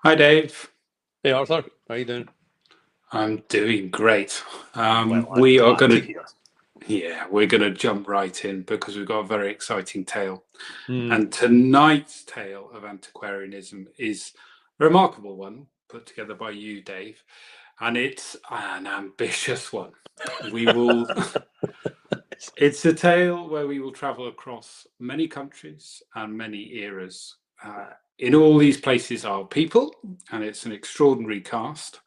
Hi, Dave. Hey Arthur, how you doing? I'm doing great. Well, I'm We are glad going to to, hear. yeah, we're going to jump right in because we've got a very exciting tale. Hmm. And tonight's tale of antiquarianism is a remarkable one put together by you, Dave, and it's an ambitious one. We will, it's a tale where we will travel across many countries and many eras. In all these places are people, and it's an extraordinary cast.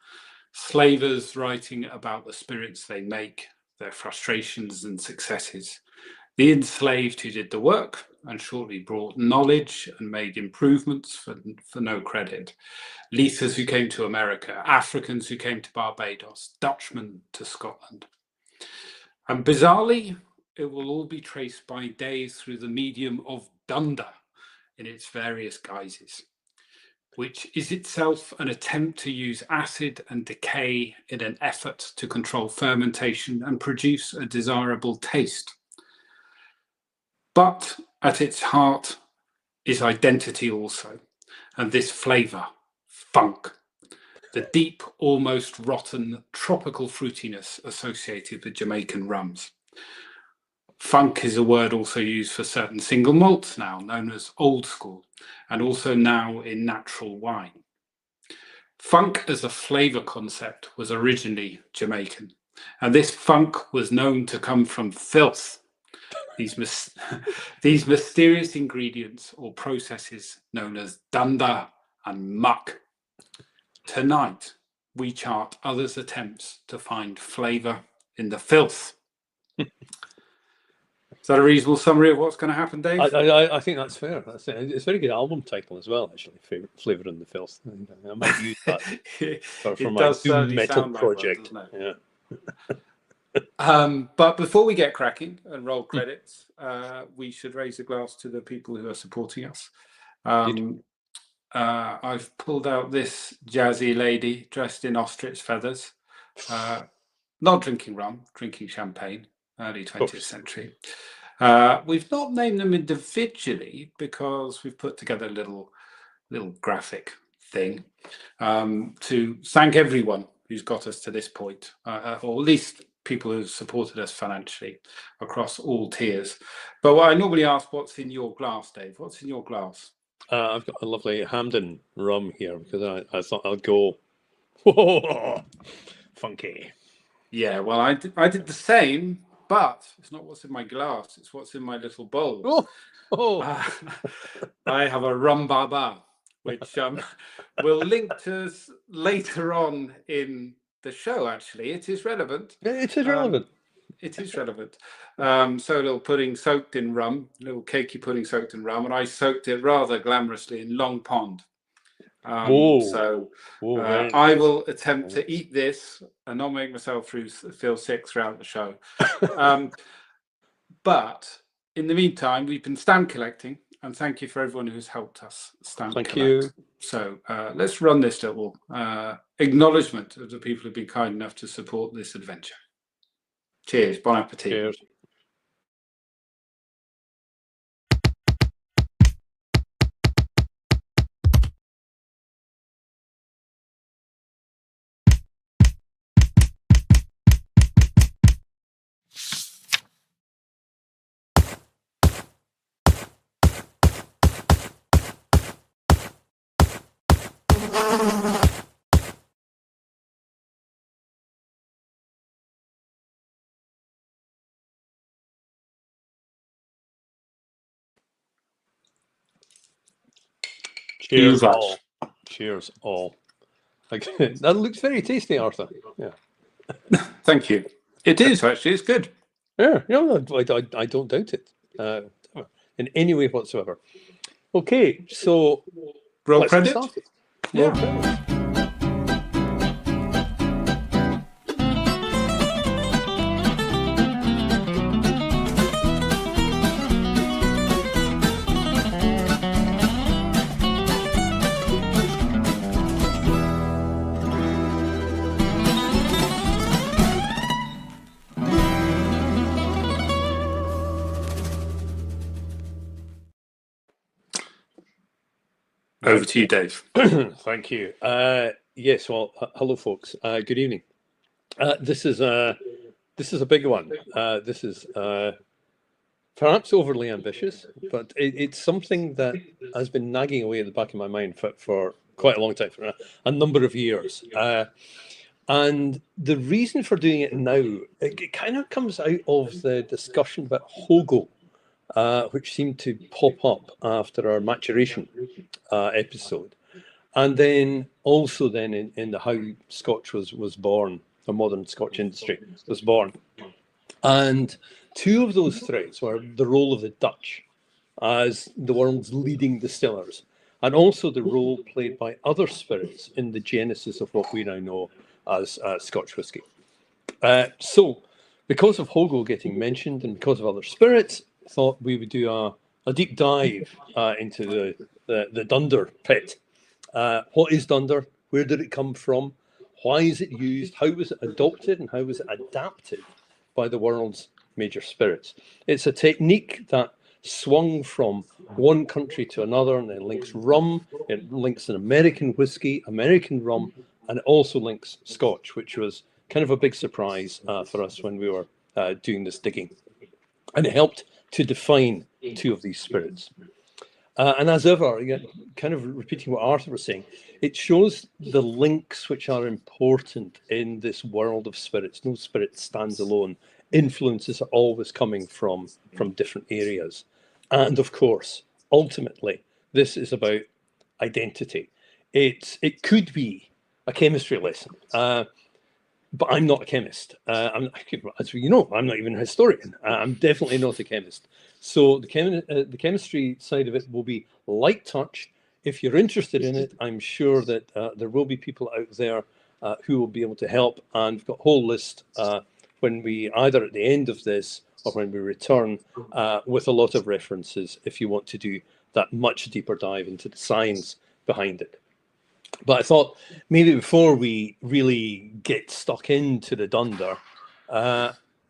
Slavers writing about the spirits they make, their frustrations and successes. The enslaved who did the work and shortly brought knowledge and made improvements for no credit. Lethers who came to America, Africans who came to Barbados, Dutchmen to Scotland. And bizarrely, it will all be traced by days through the medium of Dunder in its various guises, which is itself an attempt to use acid and decay in an effort to control fermentation and produce a desirable taste. But at its heart is identity also, and this flavour, funk, the deep, almost rotten tropical fruitiness associated with Jamaican rums. Funk is a word also used for certain single malts now, known as old school, and also now in natural wine. Funk as a flavour concept was originally Jamaican, and this funk was known to come from filth, these mysterious ingredients or processes known as Dunder and Muck. Tonight, we chart others' attempts to find flavour in the filth. Is that a reasonable summary of what's going to happen, Dave? I think that's fair. It's a very good album title as well, actually. Flavour in the Filth. I might use that for my doom metal project. Like one, yeah. But before we get cracking and roll credits, we should raise a glass to the people who are supporting us. I've pulled out this jazzy lady dressed in ostrich feathers, not drinking rum, drinking champagne, early 20th century. We've not named them individually because we've put together a little graphic thing to thank everyone who's got us to this point, or at least people who've supported us financially across all tiers. But what I normally ask, what's in your glass, Dave? What's in your glass? I've got a lovely Hamden rum here because I thought I'd go, whoa, funky. Yeah, well, I did the same, but it's not what's in my glass, it's what's in my little bowl. I have a rum baba, which we'll link to later on in the show, actually. It is relevant. It is relevant. It is relevant. So a little pudding soaked in rum, a little cakey pudding soaked in rum, and I soaked it rather glamorously in Long Pond. I will attempt to eat this and not make myself feel sick throughout the show. But in the meantime, we've been stamp collecting, and thank you for everyone who's helped us stamp collect. You. So let's run this little acknowledgement of the people who've been kind enough to support this adventure. Cheers, bon appetit. Cheers. Cheers all. Cheers all. That looks very tasty, Arthur. Yeah. Thank you. It is actually. It's good. Yeah. No, I don't doubt it in any way whatsoever. Okay, so roll credit. Roll credit. Over to you, Dave. Thank you. Yes, well, hello, folks. Good evening. This is a big one. This is perhaps overly ambitious, but it's something that has been nagging away at the back of my mind for quite a long time, for a number of years. And the reason for doing it now, it kind of comes out of the discussion about Hogo, which seemed to pop up after our maturation episode. And then also then in the how Scotch was born, the modern Scotch industry was born. And two of those threads were the role of the Dutch as the world's leading distillers, and also the role played by other spirits in the genesis of what we now know as Scotch whisky. So because of Hogo getting mentioned and because of other spirits, I thought we would do a deep dive into the Dunder pit. What is Dunder? Where did it come from? Why is it used? How was it adopted and how was it adapted by the world's major spirits? It's a technique that swung from one country to another, and it links rum, it links an American whiskey, American rum, and it also links Scotch, which was kind of a big surprise for us when we were doing this digging. And it helped to define two of these spirits. And as ever, again, kind of repeating what Arthur was saying, it shows the links which are important in this world of spirits. No spirit stands alone. Influences are always coming from different areas. And of course, ultimately, this is about identity. It could be a chemistry lesson, but I'm not a chemist. As you know, I'm not even a historian. I'm definitely not a chemist. So the chemistry side of it will be light touch. If you're interested in it, I'm sure that there will be people out there who will be able to help. And we've got a whole list when we either at the end of this or when we return with a lot of references if you want to do that much deeper dive into the science behind it. But I thought maybe before we really get stuck into the Dunder,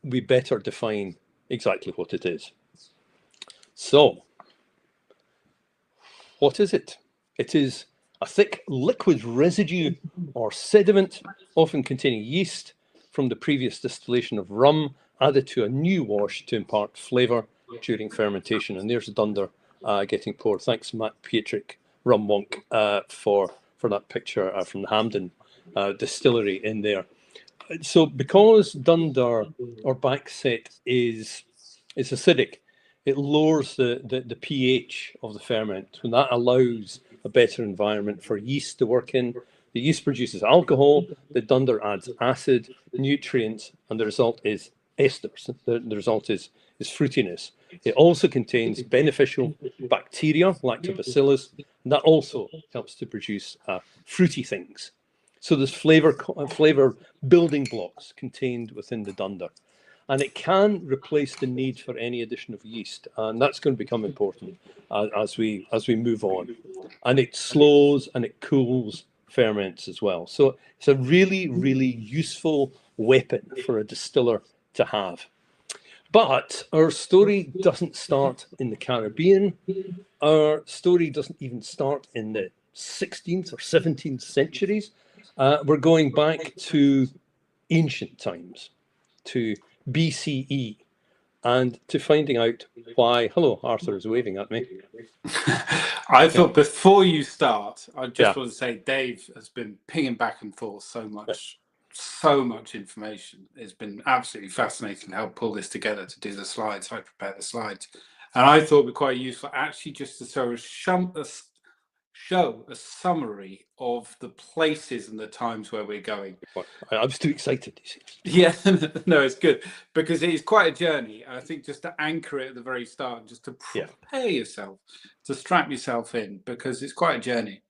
we better define exactly what it is. So, what is it? It is a thick liquid residue or sediment, often containing yeast from the previous distillation of rum, added to a new wash to impart flavour during fermentation. And there's Dunder getting poured. Thanks, Matt Pietrich, Rum Wonk, for that picture from the Hampden distillery in there. So because Dunder or Backset is acidic, it lowers the pH of the ferment, and that allows a better environment for yeast to work in. The yeast produces alcohol, the Dunder adds acid, nutrients, and the result is esters. The result is fruitiness. It also contains beneficial bacteria, lactobacillus, and that also helps to produce fruity things. So there's flavor building blocks contained within the Dunder. And it can replace the need for any addition of yeast, and that's going to become important as we move on. And it slows and it cools ferments as well. So it's a really, really useful weapon for a distiller to have. But our story doesn't start in the Caribbean. Our story doesn't even start in the 16th or 17th centuries. We're going back to ancient times, to BCE, and to finding out why. Hello, Arthur is waving at me. I thought before you start, I just want to say Dave has been pinging back and forth so much information. It's been absolutely fascinating to help pull this together to do the slides. I prepared the slides, and I thought it would be quite useful actually just to show a summary of the places and the times where we're going. I was too excited. Yeah, no, it's good because it is quite a journey. I think just to anchor it at the very start, just to prepare yourself, to strap yourself in, because it's quite a journey.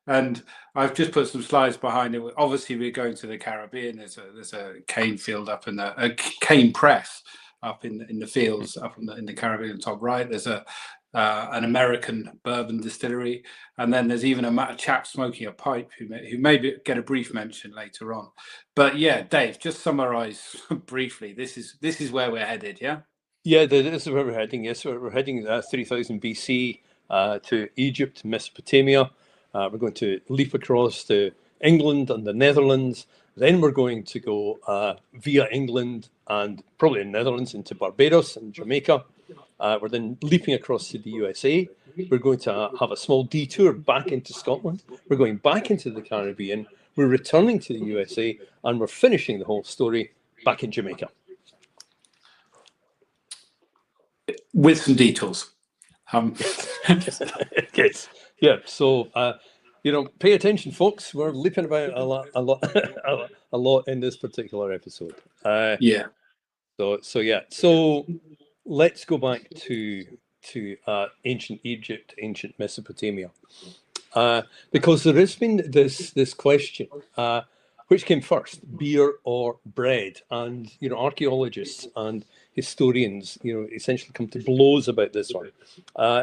And I've just put some slides behind it. Obviously, we're going to the Caribbean. There's a cane field up in a cane press up in the fields up in the Caribbean top right. There's an American bourbon distillery, and then there's even a chap smoking a pipe who may get a brief mention later on. But yeah, Dave, just summarize briefly. This is where we're headed. Yeah, this is where we're heading. Yes, we're heading 3000 BC to Egypt, Mesopotamia. We're going to leap across to England and the Netherlands. Then we're going to go via England and probably the Netherlands into Barbados and Jamaica. We're then leaping across to the USA. We're going to have a small detour back into Scotland. We're going back into the Caribbean. We're returning to the USA, and we're finishing the whole story back in Jamaica. With some details. Yes. Yeah. So, pay attention, folks. We're leaping about a lot in this particular episode. Yeah. So let's go back to ancient Egypt, ancient Mesopotamia, because there has been this question: which came first, beer or bread? And archaeologists and historians, essentially come to blows about this one.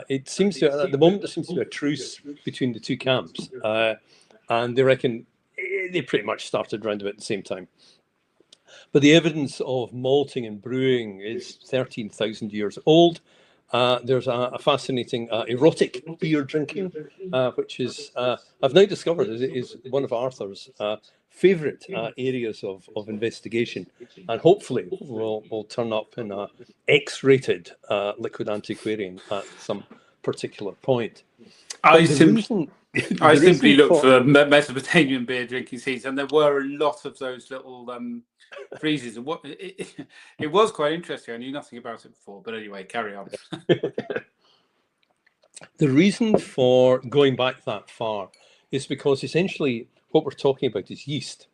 It seems to, at the moment, there seems to be a truce between the two camps, and they reckon they pretty much started around about the same time. But the evidence of malting and brewing is 13,000 years old. There's a fascinating erotic beer drinking, which is, I've now discovered, is one of Arthur's favourite areas of investigation, and hopefully will turn up in a X-rated liquid antiquarian at some particular point. I simply looked for Mesopotamian beer drinking scenes, and there were a lot of those little freezes. And it was quite interesting. I knew nothing about it before, but anyway, carry on. The reason for going back that far is because essentially what we're talking about is yeast.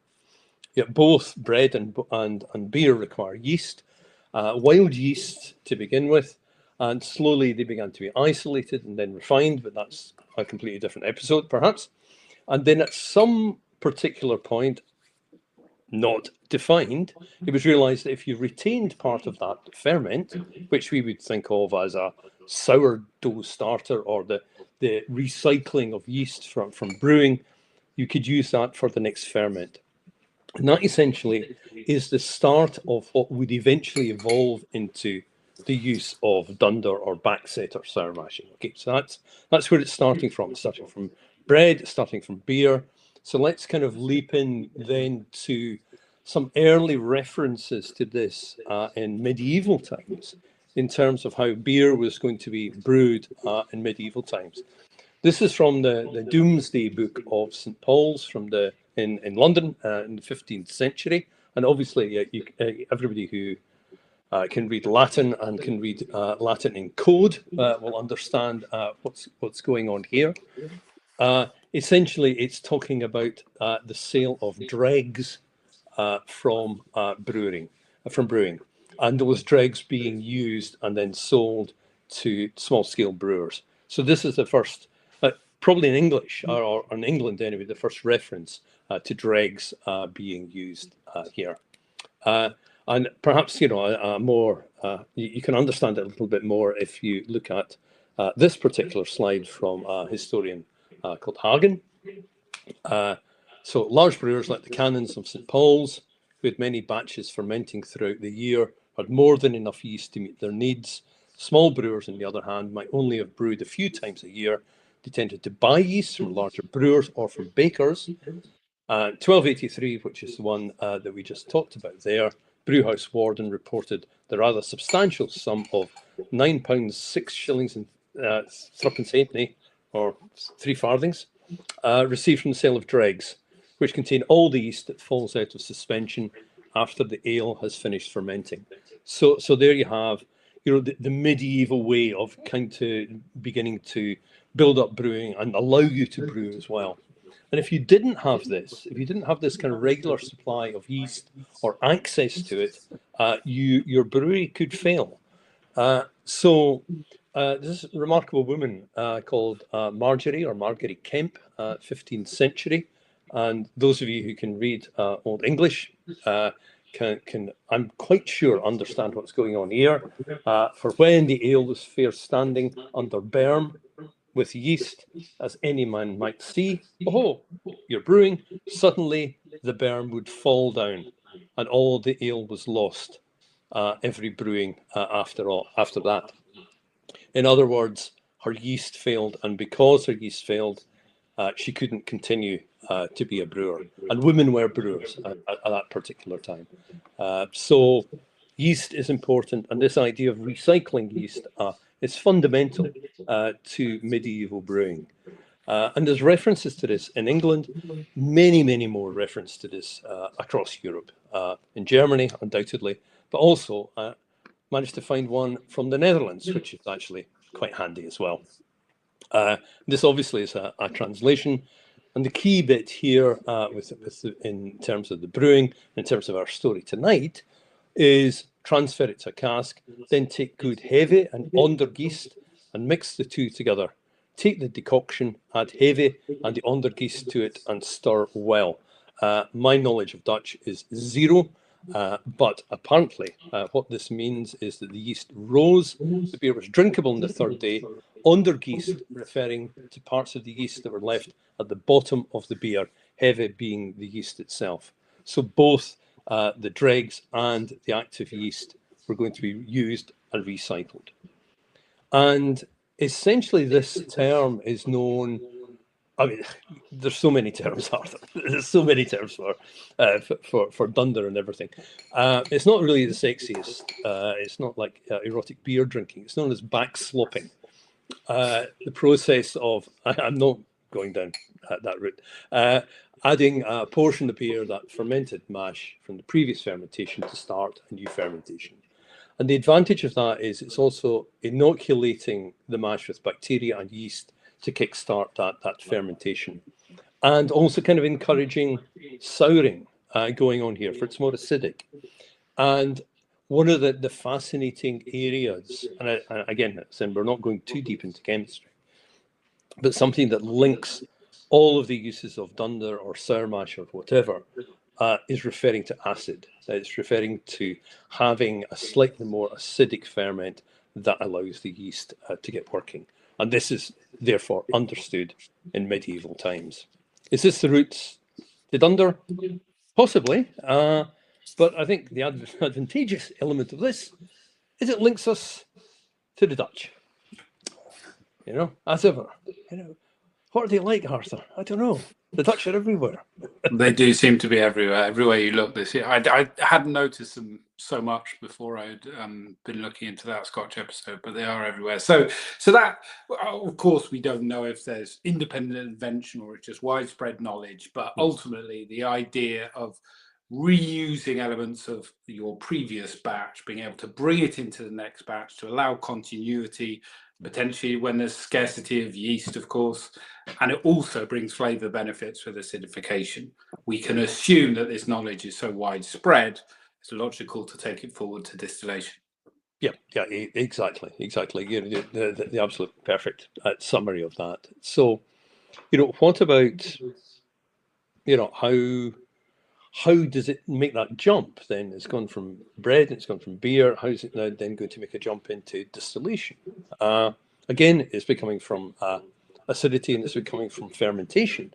Yeah, both bread and beer require yeast, wild yeast to begin with, and slowly they began to be isolated and then refined, but that's a completely different episode, perhaps. And then at some particular point, not defined, it was realized that if you retained part of that ferment, which we would think of as a sourdough starter or the recycling of yeast from brewing, you could use that for the next ferment. And that essentially is the start of what would eventually evolve into the use of Dunder or Backset or Sourmashing. Okay, so that's where it's starting from. It's starting from bread, it's starting from beer. So let's kind of leap in then to some early references to this in medieval times, in terms of how beer was going to be brewed in medieval times. This is from the Domesday Book of St. Paul's in London in the 15th century. And obviously, everybody who can read Latin and can read Latin in code will understand what's going on here. Essentially, it's talking about the sale of dregs from brewing, and those dregs being used and then sold to small-scale brewers. So this is the first, probably in English or in England anyway, the first reference to dregs being used here. And perhaps more you can understand it a little bit more if you look at this particular slide from a historian called Hagen. So large brewers like the canons of St. Paul's, who had many batches fermenting throughout the year, had more than enough yeast to meet their needs. Small brewers, on the other hand, might only have brewed a few times a year. They tended to buy yeast from larger brewers or from bakers. 1283, which is the one that we just talked about there, Brewhouse Warden reported the rather substantial sum of £9, 6 shillings and threepence halfpenny, or 3 farthings, received from the sale of dregs, which contain all the yeast that falls out of suspension after the ale has finished fermenting. So there you have, the medieval way of kind of beginning to build up brewing and allow you to brew as well. And if you didn't have this kind of regular supply of yeast or access to it, your brewery could fail. So this remarkable woman called Margery Kemp, 15th century, and those of you who can read Old English can, I'm quite sure, understand what's going on here. For when the ale was fair standing under berm, with yeast, as any man might see, oh, you're brewing, suddenly the berm would fall down, and all the ale was lost, every brewing after that. In other words, her yeast failed, and because her yeast failed, she couldn't continue to be a brewer. And women were brewers at that particular time. So yeast is important, and this idea of recycling yeast is fundamental to medieval brewing. And there's references to this in England, many more references to this across Europe, in Germany, undoubtedly, but also managed to find one from the Netherlands, which is actually quite handy as well. This obviously is a translation, and the key bit here in terms of the brewing, in terms of our story tonight, is transfer it to a cask, then take good heavy and onder yeast and mix the two together. Take the decoction, add heavy and the onder yeast to it and stir well. My knowledge of Dutch is zero, but apparently what this means is that the yeast rose, the beer was drinkable on the third day, onder yeast referring to parts of the yeast that were left at the bottom of the beer, heavy being the yeast itself. So both the dregs and the active yeast were going to be used and recycled. And essentially this term is known, I mean, there's so many terms, Arthur. There's so many terms for Dunder and everything. It's not really the sexiest. It's not like erotic beer drinking. It's known as backslopping. The process of, I'm not going down that route, adding a portion of beer, that fermented mash from the previous fermentation, to start a new fermentation. And the advantage of that is it's also inoculating the mash with bacteria and yeast to kickstart that fermentation, and also kind of encouraging souring going on here, for it's more acidic. And one of the fascinating areas, and again, we're not going too deep into chemistry, but something that links all of the uses of Dunder or Sourmash or whatever is referring to acid. It's referring to having a slightly more acidic ferment that allows the yeast to get working. And this is therefore understood in medieval times. Is this the roots to Dunder? Possibly. But I think the advantageous element of this is it links us to the Dutch. You know, as ever. You know, what are they like, Arthur? I don't know. The Dutch are everywhere. They do seem to be everywhere. Everywhere you look this year. I hadn't noticed them so much before I'd been looking into that Scotch episode, but they are everywhere. So that, of course, we don't know if there's independent invention or it's just widespread knowledge, but ultimately the idea of reusing elements of your previous batch, being able to bring it into the next batch to allow continuity, potentially when there's scarcity of yeast, of course, and it also brings flavour benefits with acidification. We can assume that this knowledge is so widespread, it's logical to take it forward to distillation. Yeah, exactly. You know, the absolute perfect summary of that. So, you know, what about, you know, how does it make that jump then? It's gone from bread, it's gone from beer. How is it now then going to make a jump into distillation? Again, it's becoming from acidity and it's becoming from fermentation.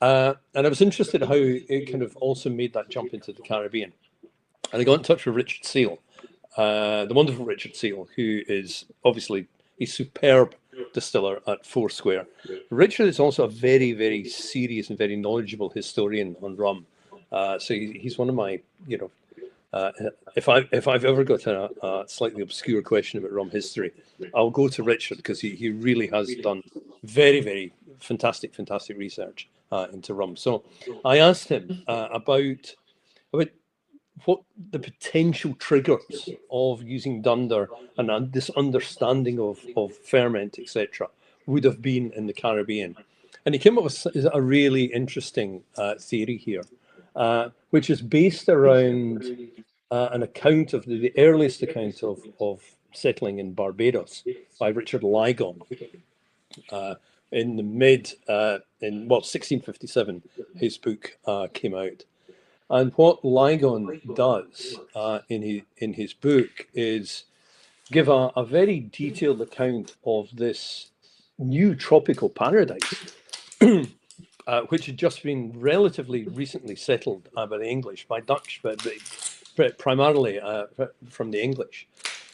And I was interested in how it kind of also made that jump into the Caribbean. And I got in touch with Richard Seal, the wonderful Richard Seal, who is obviously a superb distiller at Foursquare. Richard is also a very serious and very knowledgeable historian on rum. So he's one of my, you know, if I've ever got a slightly obscure question about rum history, I'll go to Richard, because he really has done very fantastic research into rum. So I asked him about what the potential triggers of using Dunder and this understanding of ferment, etc., would have been in the Caribbean. And he came up with a really interesting theory here, which is based around an account of the earliest account of settling in Barbados by Richard Lygon in the 1657. His book came out. And what Lygon does in his book is give a very detailed account of this new tropical paradise, which had just been relatively recently settled by the English, by Dutch, but primarily from the English.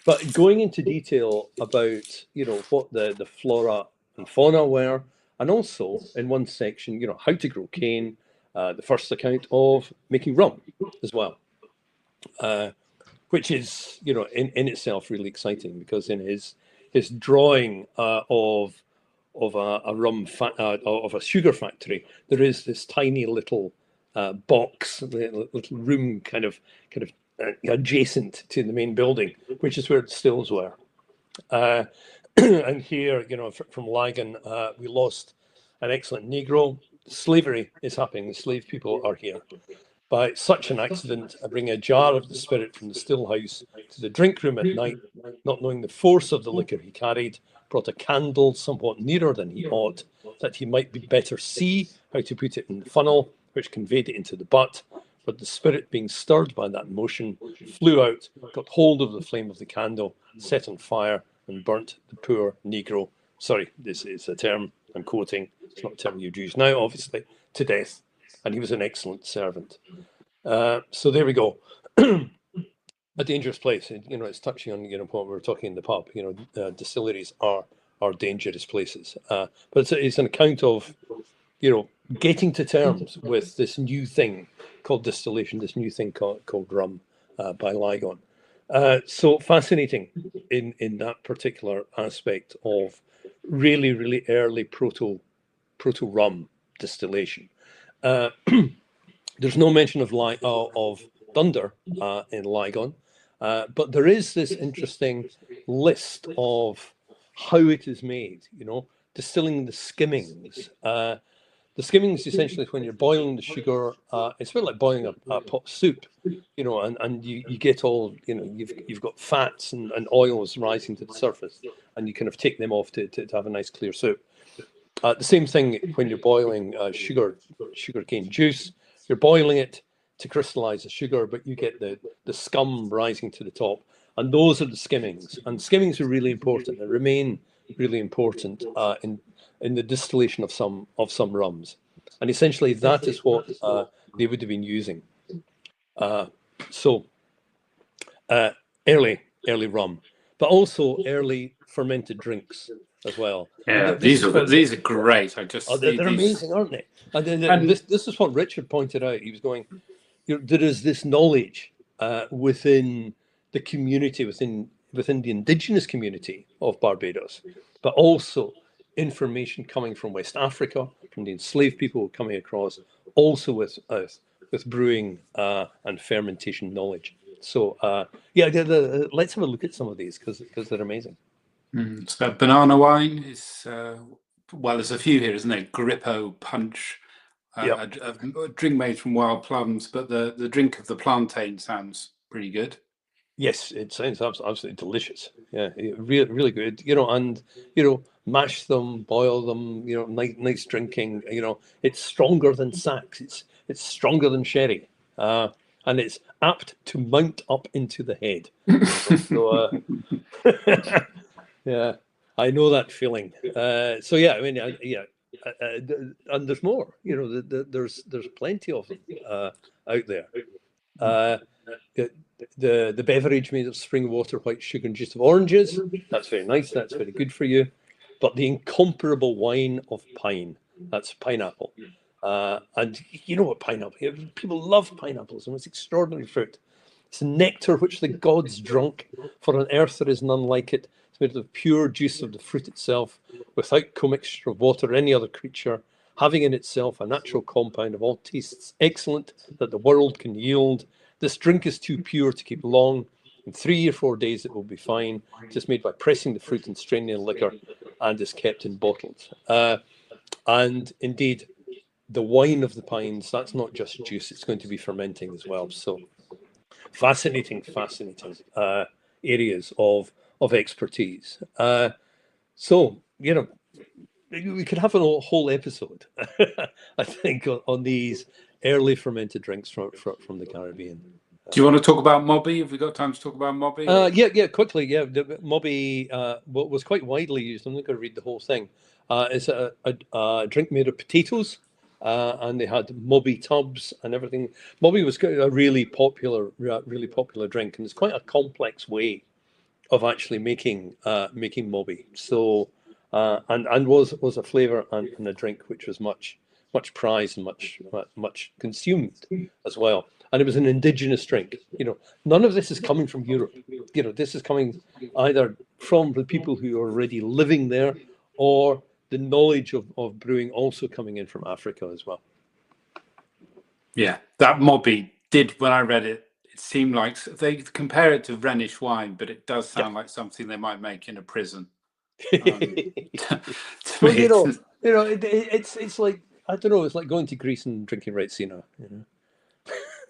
But going into detail about, you know, what the flora and fauna were, and also in one section, how to grow cane, the first account of making rum as well, which is, in itself really exciting, because in his drawing of a sugar factory, there is this tiny little box, little room, kind of adjacent to the main building, which is where the stills were. And here, from Lagan, we lost an excellent Negro. Slavery is happening. The slave people are here. By such an accident, I bring a jar of the spirit from the still house to the drink room at night, not knowing the force of the liquor he carried, brought a candle somewhat nearer than he ought, that he might be better see how to put it in the funnel, which conveyed it into the butt. But the spirit, being stirred by that motion, flew out, got hold of the flame of the candle, set on fire, and burnt the poor Negro. Sorry, this is a term I'm quoting. It's not a term you'd use now, obviously, to death. And he was an excellent servant. So there we go. A dangerous place. It's touching on what we were talking in the pub. Distilleries are dangerous places. But it's an account of getting to terms with this new thing called distillation, this new thing called rum by Lagan. So fascinating in that particular aspect of really, really early proto rum distillation. There's no mention of Dunder in Lagan, but there is this interesting list of how it is made. Distilling the skimmings. The skimmings essentially is when you're boiling the sugar. It's a bit like boiling a pot of soup, and you get all, you've got fats and oils rising to the surface, and you kind of take them off to have a nice clear soup. The same thing when you're boiling sugarcane juice. You're boiling it to crystallize the sugar, but you get the scum rising to the top, and those are the skimmings. And skimmings are really important. They remain really important in the distillation of some rums, and essentially that is what they would have been using. So early rum, but also early fermented drinks as well. Yeah, these are great. They're amazing, aren't they? And this is what Richard pointed out. He was going, there is this knowledge within the community, within the indigenous community of Barbados, but also information coming from West Africa, from the enslaved people coming across, also with brewing and fermentation knowledge. So let's have a look at some of these because they're amazing. So banana wine is there's a few here, isn't there? Grippo punch, a drink made from wild plums, but the drink of the plantain sounds pretty good. Yes, it sounds absolutely delicious. Yeah, really, really good. And mash them, boil them. Nice drinking. It's stronger than Saks. It's stronger than sherry, and it's apt to mount up into the head. So, yeah, I know that feeling. So yeah, I mean, and there's more. There's plenty of them out there. The beverage made of spring water, white sugar, and juice of oranges. That's very nice. That's very good for you. But the incomparable wine of pine. That's pineapple. And you know what pineapple? People love pineapples, and it's extraordinary fruit. It's nectar which the gods drunk. For on earth there is none like it. It's made of pure juice of the fruit itself, without commixture of water or any other creature, having in itself a natural compound of all tastes excellent that the world can yield. This drink is too pure to keep long. In 3 or 4 days it will be fine. It is made by pressing the fruit and straining the liquor, and is kept in bottles. And indeed, the wine of the pines, that's not just juice, it's going to be fermenting as well. So fascinating areas of expertise. So, we could have a whole episode, I think, on these early fermented drinks from the Caribbean. Do you want to talk about Mobby? Have we got time to talk about Mobby? Yeah, quickly. Yeah, the Mobby was quite widely used. I'm not going to read the whole thing. It's a drink made of potatoes, and they had Mobby tubs and everything. Mobby was a really popular drink, and it's quite a complex way of actually making Mobby. So and was a flavour and a drink which was much prized and much consumed as well. And it was an indigenous drink. None of this is coming from Europe. This is coming either from the people who are already living there, or the knowledge of brewing also coming in from Africa as well. Yeah, that Mobby did, when I read it, it seemed like they compare it to Rhenish wine, but it does sound like something they might make in a prison. Well, it's like, I don't know, it's like going to Greece and drinking Retsina.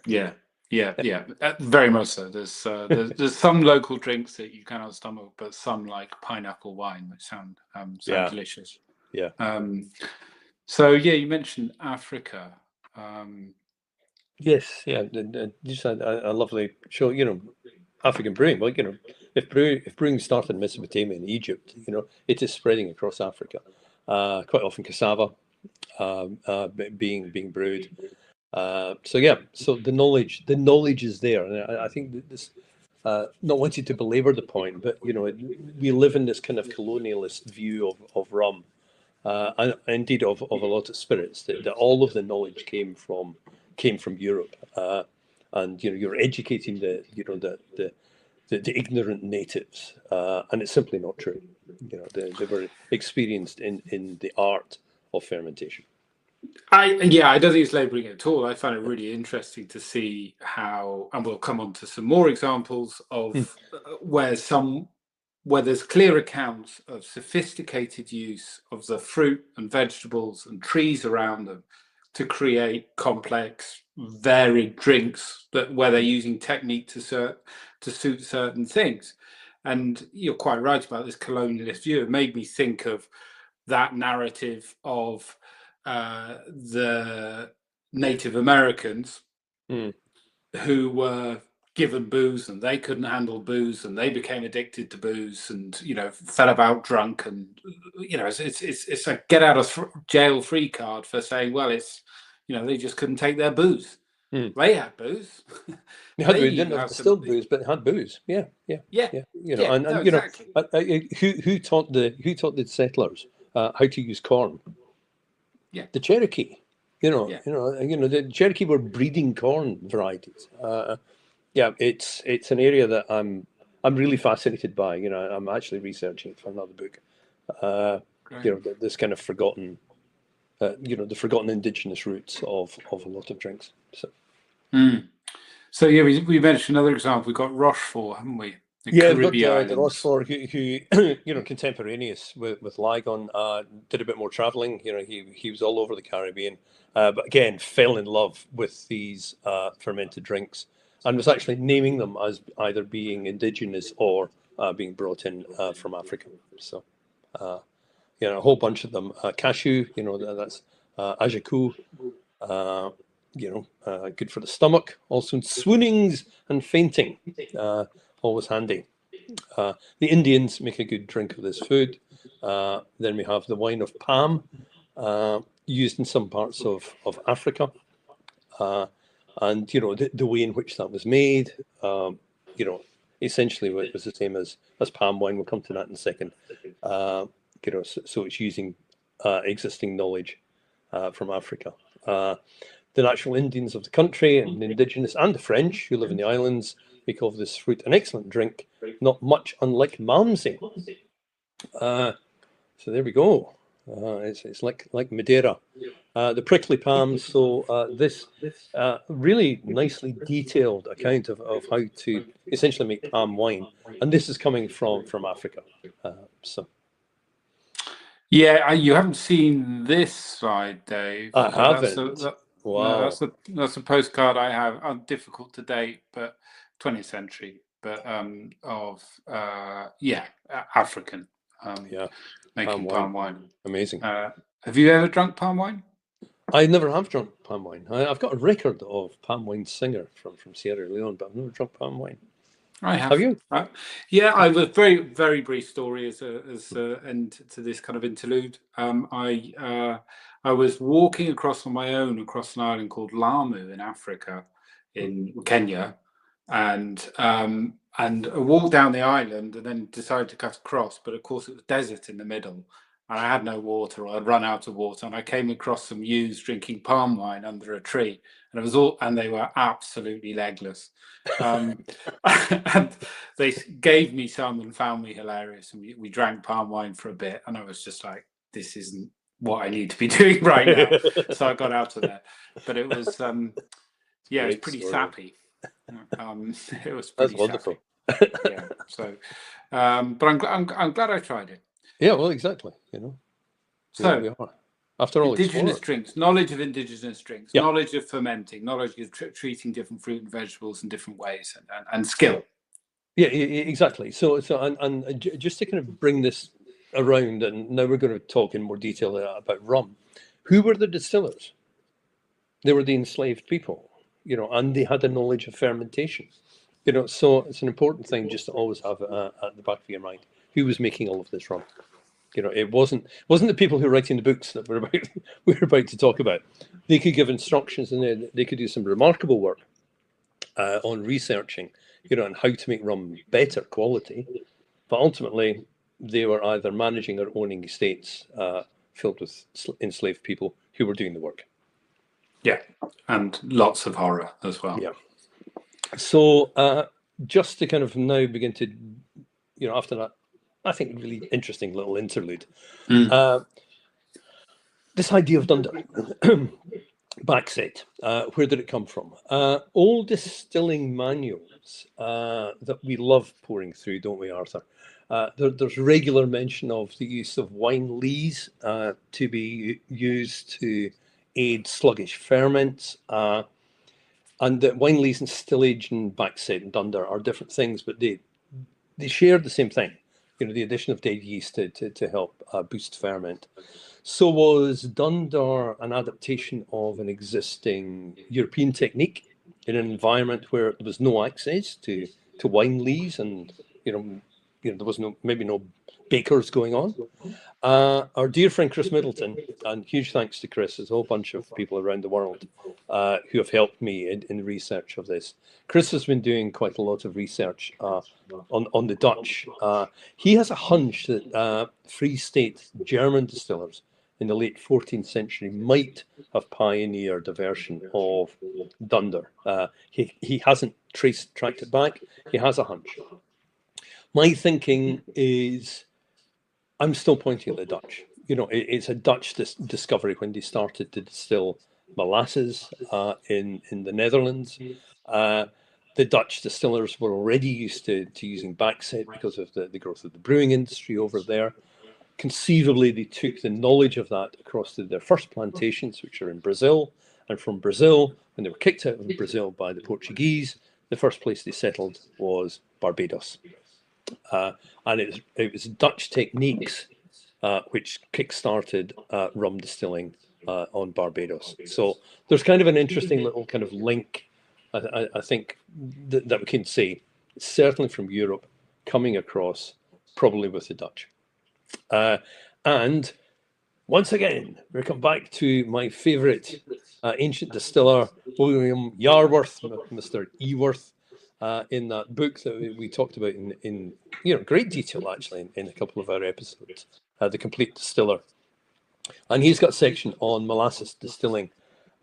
Yeah, very much so. There's some local drinks that you cannot stomach, but some like pineapple wine, which sound delicious. Yeah. So yeah, you mentioned Africa. Yes, yeah. Just a lovely show. African brewing. Well, if brewing started in Mesopotamia and Egypt, it is spreading across Africa. Quite often cassava being brewed. So the knowledge is there, and I think that this. Not wanting to belabor the point, but we live in this kind of colonialist view of rum, and indeed of a lot of spirits. That all of the knowledge came from Europe, and you're educating the ignorant natives, and it's simply not true. They were experienced in the art of fermentation. I don't think it's labouring at all. I find it really interesting to see how, and we'll come on to some more examples of where there's clear accounts of sophisticated use of the fruit and vegetables and trees around them to create complex, varied drinks where they're using technique to suit certain things. And you're quite right about this colonialist view. It made me think of that narrative of the Native Americans who were given booze and they couldn't handle booze and they became addicted to booze and fell about drunk, and it's a get out of jail free card for saying, well, it's they just couldn't take their booze. They had booze. They didn't have distilled booze, but they had booze. Yeah. Exactly. Who taught the settlers how to use corn? Yeah, the Cherokee. The Cherokee were breeding corn varieties. It's an area that I'm really fascinated by. I'm actually researching it for another book. This kind of forgotten, the forgotten indigenous roots of a lot of drinks. So yeah, we mentioned another example. We've got Rochefort, haven't we? We've got the Rochefort, who contemporaneous with Ligon, did a bit more traveling. He was all over the Caribbean, but again fell in love with these fermented drinks, and was actually naming them as either being indigenous or being brought in from Africa. So, a whole bunch of them. Cashew, that's ajaku. Good for the stomach. Also, swoonings and fainting, always handy. The Indians make a good drink of this food. Then we have the wine of palm, used in some parts of Africa, and the way in which that was made. Essentially, it was the same as palm wine. We'll come to that in a second. So it's using existing knowledge from Africa. The natural Indians of the country, and the indigenous and the French who live in the islands, make of this fruit an excellent drink, not much unlike Malmsey. So there we go. It's like Madeira. The prickly palms. So this really nicely detailed account of how to essentially make palm wine, and this is coming from Africa. Yeah, you haven't seen this slide, Dave. I haven't. Wow. No, that's a postcard I have. Difficult to date, but 20th century, but of African. Making palm wine. Amazing. Have you ever drunk palm wine? I never have drunk palm wine. I've got a record of palm wine singer from Sierra Leone, but I've never drunk palm wine. I have. Have you? Yeah, I have a very, very brief story as end to this kind of interlude. I was walking across on my own across an island called Lamu in Africa, in Kenya, and I walked down the island and then decided to cut across, but of course it was desert in the middle, and I had no water, or I'd run out of water, and I came across some youths drinking palm wine under a tree, and they were absolutely legless. And they gave me some and found me hilarious, and we drank palm wine for a bit, and I was just like, this isn't what I need to be doing right now. So I got out of there, but it was yeah, it was pretty sappy. It was pretty That's wonderful. Sappy. Yeah. So, but I'm glad I tried it. Yeah, well, exactly. You know, So we are. After all, indigenous drinks, knowledge of indigenous drinks, yeah. knowledge of fermenting, knowledge of treating different fruit and vegetables in different ways, and skill. Yeah, exactly. So and just to kind of bring this around, and now we're going to talk in more detail about rum. Who were the distillers? They were the enslaved people, you know, and they had a knowledge of fermentation. You know, so it's an important thing just to always have at the back of your mind who was making all of this rum. You know, it wasn't the people who were writing the books that we're about to talk about. They could give instructions, and they could do some remarkable work on researching, you know, on how to make rum better quality. But ultimately, they were either managing or owning estates filled with enslaved people who were doing the work. Yeah, and lots of horror as well. Yeah. So just to kind of now begin to, you know, after that, I think really interesting little interlude. This idea of Dunder, Backset, where did it come from? All distilling manuals that we love pouring through, don't we, Arthur? There's regular mention of the use of wine lees to be used to aid sluggish ferments. And the wine lees and stillage and Backset and Dunder are different things, but they share the same thing. You know, the addition of dead yeast to help boost ferment. So was Dunder an adaptation of an existing European technique in an environment where there was no access to wine lees, and you know there was maybe no bakers going on. Our dear friend Chris Middleton, and huge thanks to Chris, there's a whole bunch of people around the world who have helped me in the research of this. Chris has been doing quite a lot of research on the Dutch. He has a hunch that Free State German distillers in the late 14th century might have pioneered a version of Dunder. He hasn't tracked it back. He has a hunch. My thinking is, I'm still pointing at the Dutch. You know, it's a Dutch discovery when they started to distill molasses in the Netherlands. The Dutch distillers were already used to using Backset because of the growth of the brewing industry over there. Conceivably, they took the knowledge of that across to their first plantations, which are in Brazil. And from Brazil, when they were kicked out of Brazil by the Portuguese, the first place they settled was Barbados. And it was Dutch techniques which kick-started rum distilling on Barbados. So there's kind of an interesting little kind of link, I think, that we can see, certainly from Europe, coming across, probably with the Dutch. And once again, we come back to my favourite ancient distiller, William Yarworth, Mr. Eworth, in that book that we talked about in great detail, actually, in a couple of our episodes, The Complete Distiller. And he's got a section on molasses distilling.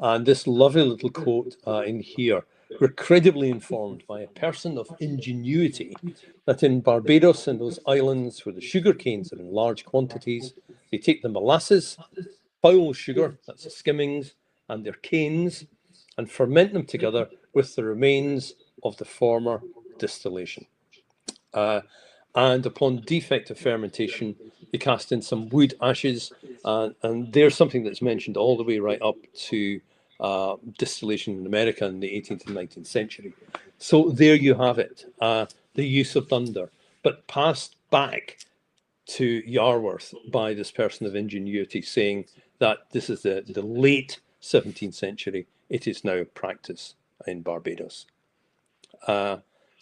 And this lovely little quote in here: "We're credibly informed by a person of ingenuity that in Barbados and those islands where the sugar canes are in large quantities, they take the molasses, foul sugar, that's the skimmings, and their canes, and ferment them together with the remains of the former distillation. And upon defect of fermentation, they cast in some wood ashes, and there's something that's mentioned all the way right up to distillation in America in the 18th and 19th century. So there you have it, the use of Dunder, but passed back to Yarworth by this person of ingenuity, saying that this is the late 17th century. It is now practice in Barbados.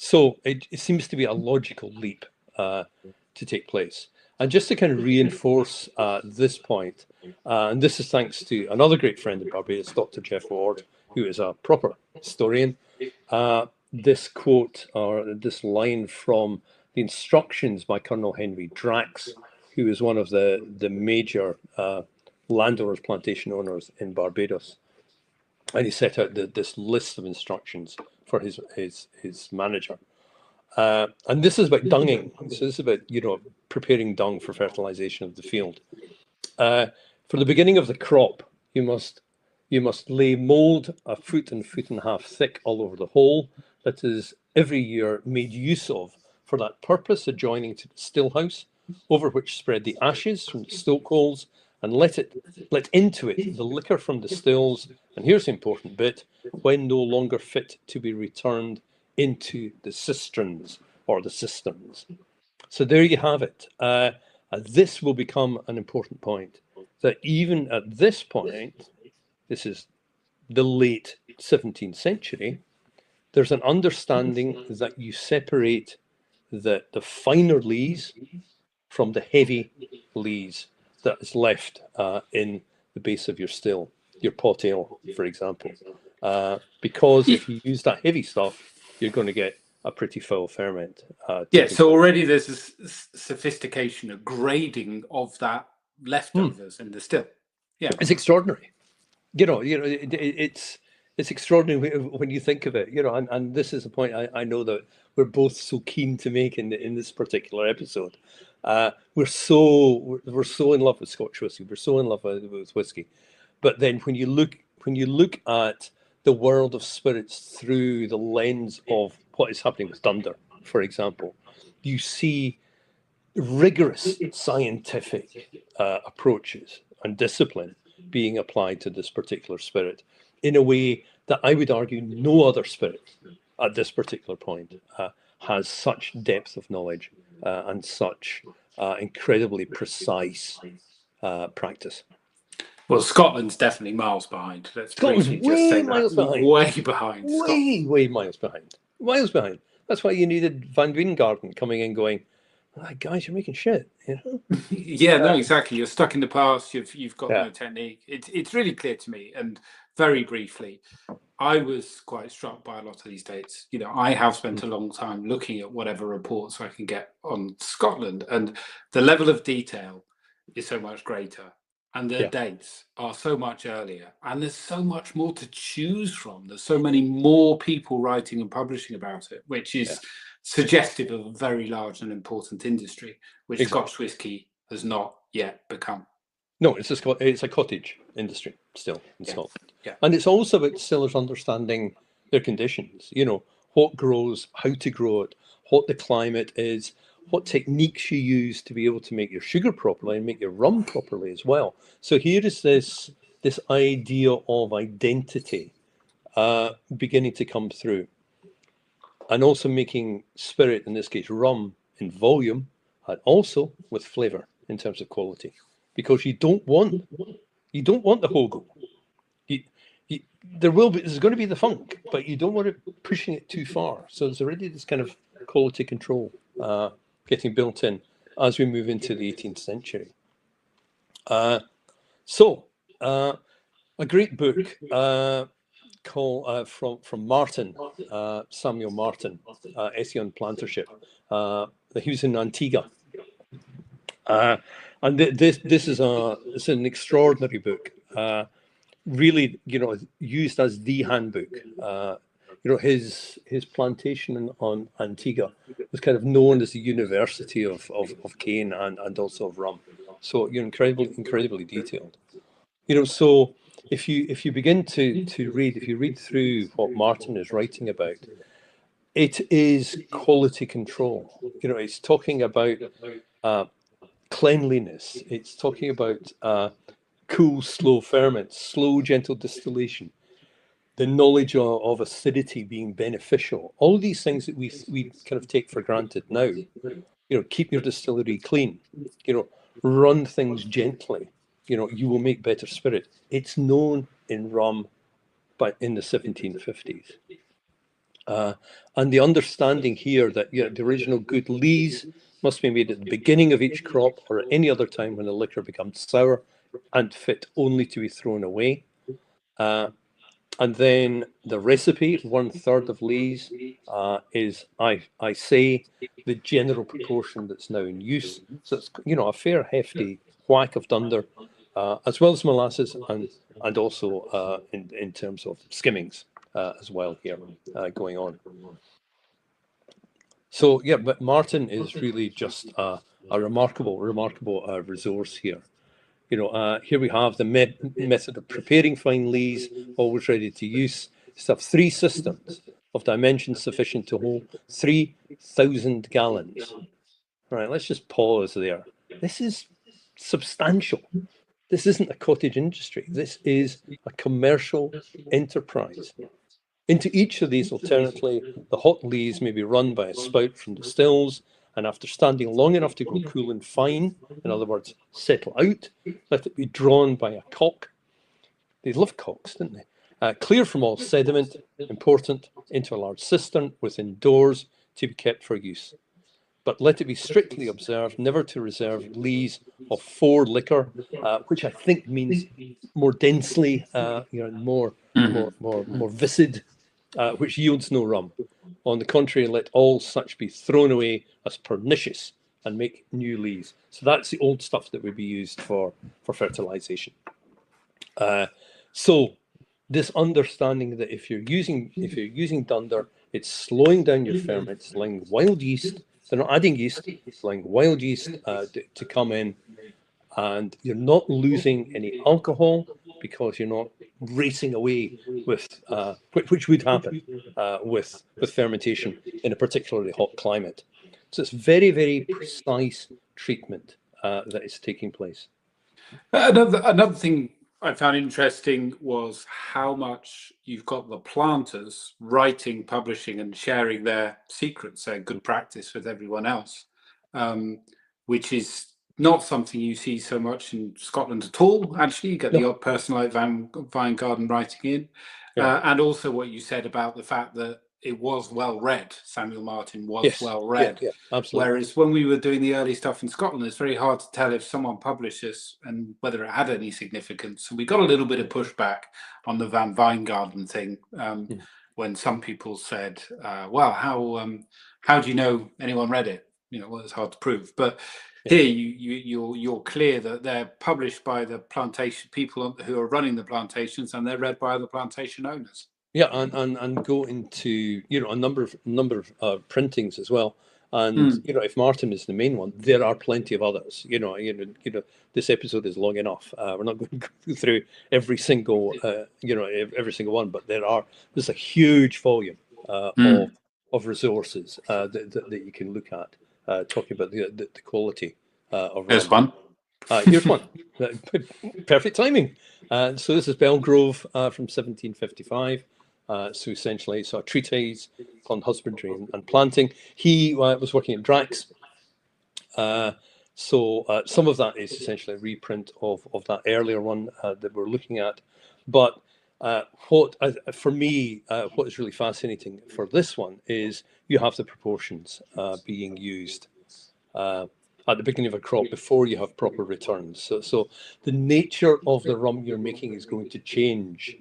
So it seems to be a logical leap to take place. And just to kind of reinforce this point, and this is thanks to another great friend in Barbados, Dr. Jeff Ward, who is a proper historian, this quote, or this line from the instructions by Colonel Henry Drax, who was one of the major landowners, plantation owners in Barbados, and he set out this list of instructions for his manager. And this is about dunging. So this is about, preparing dung for fertilization of the field. For the beginning of the crop, you must lay mold a foot and a half thick all over the hole that is every year made use of for that purpose, adjoining to the still house, over which spread the ashes from the stoke holes, and let into it the liquor from the stills, and here's the important bit, when no longer fit to be returned into the cisterns or the cisterns. So there you have it. This will become an important point, that even at this point, this is the late 17th century, there's an understanding that you separate the finer lees from the heavy lees that is left in the base of your still, your pot ale, for example. Because if you use that heavy stuff, you're going to get a pretty foul ferment. So already there's a sophistication, a grading of that leftovers in the still. Yeah, it's extraordinary. It's extraordinary when you think of it. And this is a point I know that we're both so keen to make in this particular episode. We're so in love with Scotch whiskey. We're so in love with whiskey. But then when you look at the world of spirits through the lens of what is happening with Dunder, for example, you see rigorous scientific approaches and discipline being applied to this particular spirit in a way that I would argue no other spirit at this particular point has such depth of knowledge and such incredibly precise practice. Well, Scotland's definitely miles behind. Scotland's way miles behind. Way behind. Way miles behind. Miles behind. That's why you needed Van Wijngaarden coming in going, guys, you're making shit. Yeah, no, exactly. You're stuck in the past. You've got no technique. It's really clear to me. And very briefly, I was quite struck by a lot of these dates. I have spent a long time looking at whatever reports I can get on Scotland, and the level of detail is so much greater. And the dates are so much earlier, and there's so much more to choose from. There's so many more people writing and publishing about it, which is suggestive of a very large and important industry, which Scotch whisky has not yet become. No, it's a cottage industry still in Scotland. Yeah. And it's also about distillers understanding their conditions, what grows, how to grow it, what the climate is, what techniques you use to be able to make your sugar properly and make your rum properly as well. So here is this idea of identity beginning to come through. And also making spirit, in this case rum, in volume, and also with flavour in terms of quality. Because you don't want the hogo. There's going to be the funk, but you don't want it pushing it too far. So there's already this kind of quality control getting built in as we move into the 18th century. So a great book called from Martin, Samuel Martin, Essay on Plantership. He was in Antigua. And this is an extraordinary book, really, used as the handbook. His plantation on Antigua was kind of known as the University of cane and also of rum. So incredibly detailed. So if you begin to read, if you read through what Martin is writing about, it is quality control. It's talking about cleanliness. It's talking about cool, slow ferment, slow, gentle distillation, the knowledge of acidity being beneficial. All these things that we kind of take for granted now. Keep your distillery clean. Run things gently. You will make better spirit. It's known in rum, but in the 1750s. And the understanding here that the original good lees must be made at the beginning of each crop or at any other time when the liquor becomes sour and fit only to be thrown away. And then the recipe, 1/3 of lees, is, I say, the general proportion that's now in use. So it's, a fair hefty whack of Dunder, as well as molasses, and also in terms of skimmings as well here going on. So yeah, but Martin is really just a remarkable resource here. Here we have the method of preparing fine lees, always ready to use. Just have 3 cisterns of dimensions sufficient to hold 3,000 gallons. All right, let's just pause there. This is substantial. This isn't a cottage industry. This is a commercial enterprise. Into each of these, alternately, the hot lees may be run by a spout from the stills, and after standing long enough to go cool and fine, in other words, settle out, let it be drawn by a cock. They loved cocks, didn't they? Clear from all sediment, important, into a large cistern within doors to be kept for use. But let it be strictly observed never to reserve lees of 4 liquor, which I think means more densely, more viscid, which yields no rum. On the contrary, let all such be thrown away as pernicious, and make new lees. So that's the old stuff that would be used for fertilization. So this understanding that if you're using Dunder, it's slowing down your ferment, it's allowing wild yeast. They're not adding yeast, it's allowing wild yeast to come in, and you're not losing any alcohol because you're not racing away with which would happen with fermentation in a particularly hot climate. So it's very, very precise treatment that is taking place. Another thing I found interesting was how much you've got the planters writing, publishing, and sharing their secrets, their good practice with everyone else, which is not something you see so much in Scotland at all. Actually, you get the odd person like Vine Garden writing in, and also what you said about the fact that it was well read. Samuel Martin was well read. Yeah, absolutely. Whereas when we were doing the early stuff in Scotland, it's very hard to tell if someone published this and whether it had any significance. And we got a little bit of pushback on the Van Wijngaarden thing when some people said, "Well, how do you know anyone read it? Well, it's hard to prove." But here you're clear that they're published by the plantation people who are running the plantations, and they're read by the plantation owners. Yeah, and go into a number of printings as well. And if Martin is the main one, there are plenty of others. This episode is long enough. We're not going to go through every single one, but there's a huge volume of resources that you can look at, talking about the quality of There's rum. one. Here's one. Perfect timing. So this is Belgrove from 1755. So essentially, it's a treatise on husbandry and planting. He was working at Drax. So some of that is essentially a reprint of that earlier one that we're looking at. But for me, what is really fascinating for this one is you have the proportions being used at the beginning of a crop before you have proper returns. So the nature of the rum you're making is going to change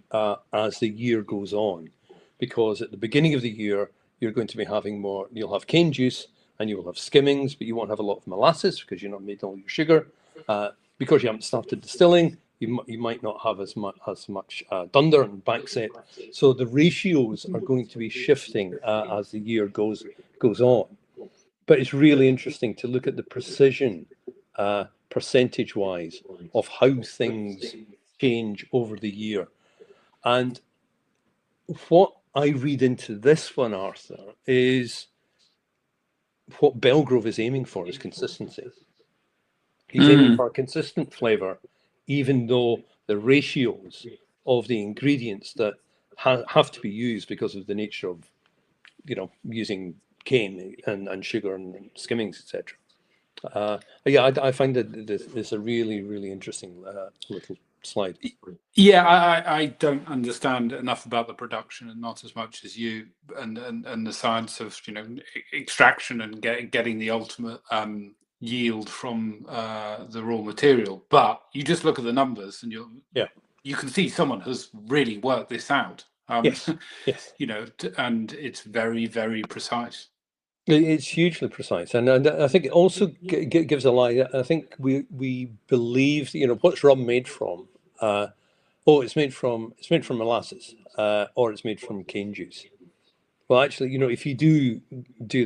as the year goes on, because at the beginning of the year, you're going to be having more, you'll have cane juice and you will have skimmings, but you won't have a lot of molasses because you're not made all your sugar. Because you haven't started distilling, you might not have as much Dunder and Backset. So the ratios are going to be shifting as the year goes on. But it's really interesting to look at the precision, percentage-wise, of how things change over the year. And what I read into this one, Arthur, is what Belgrove is aiming for is consistency. He's aiming for a consistent flavour, even though the ratios of the ingredients that have to be used because of the nature of, using cane and sugar and skimmings, etc. I find that this is a really, really interesting little slide. Yeah, I don't understand enough about the production, and not as much as you, and the science of extraction and getting the ultimate yield from the raw material. But you just look at the numbers, and you can see someone has really worked this out. Yes, yes. You know, and it's very, very precise. It's hugely precise, and I think it also gives a lie. I think we believe, you know, what's rum made from? Oh, it's made from molasses, or it's made from cane juice. Well, actually, you know, if you do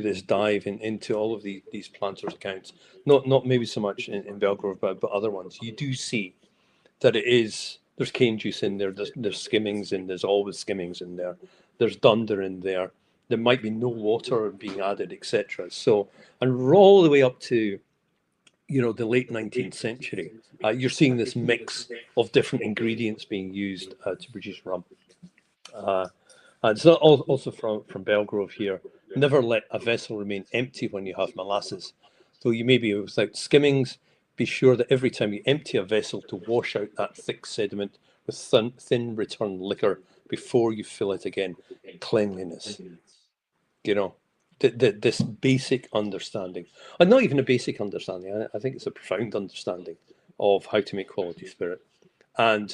this dive into all of these planters accounts, not maybe so much in Belgrove, but other ones, you do see that there's cane juice in there, there's skimmings, and there's always skimmings in there. There's dunder in there. There might be no water being added, etc. So, and all the way up to, you know, the late 19th century, you're seeing this mix of different ingredients being used to produce rum. And it's not also from Belgrove here. Never let a vessel remain empty when you have molasses. Though you may be without skimmings, be sure that every time you empty a vessel to wash out that thick sediment with thin return liquor before you fill it again. Cleanliness. You know, this basic understanding, and not even a basic understanding, I think it's a profound understanding of how to make quality spirit. And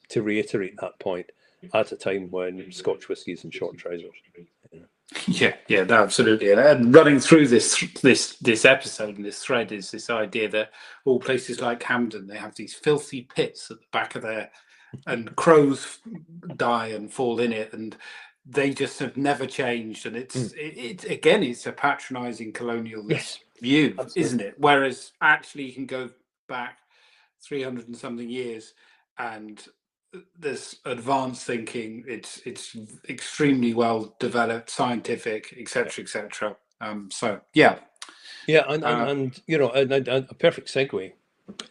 to reiterate that point, at a time when Scotch whisky is in short trousers. Yeah, absolutely. And running through this episode and this thread is this idea that all places like Hampden, they have these filthy pits at the back of there, and crows die and fall in it, and they just have never changed. And it's again, it's a patronising colonialist view, absolutely, isn't it? Whereas actually, you can go back 300 and something years, and there's advanced thinking. It's extremely well developed, scientific, etc. So yeah, and you know, a perfect segue.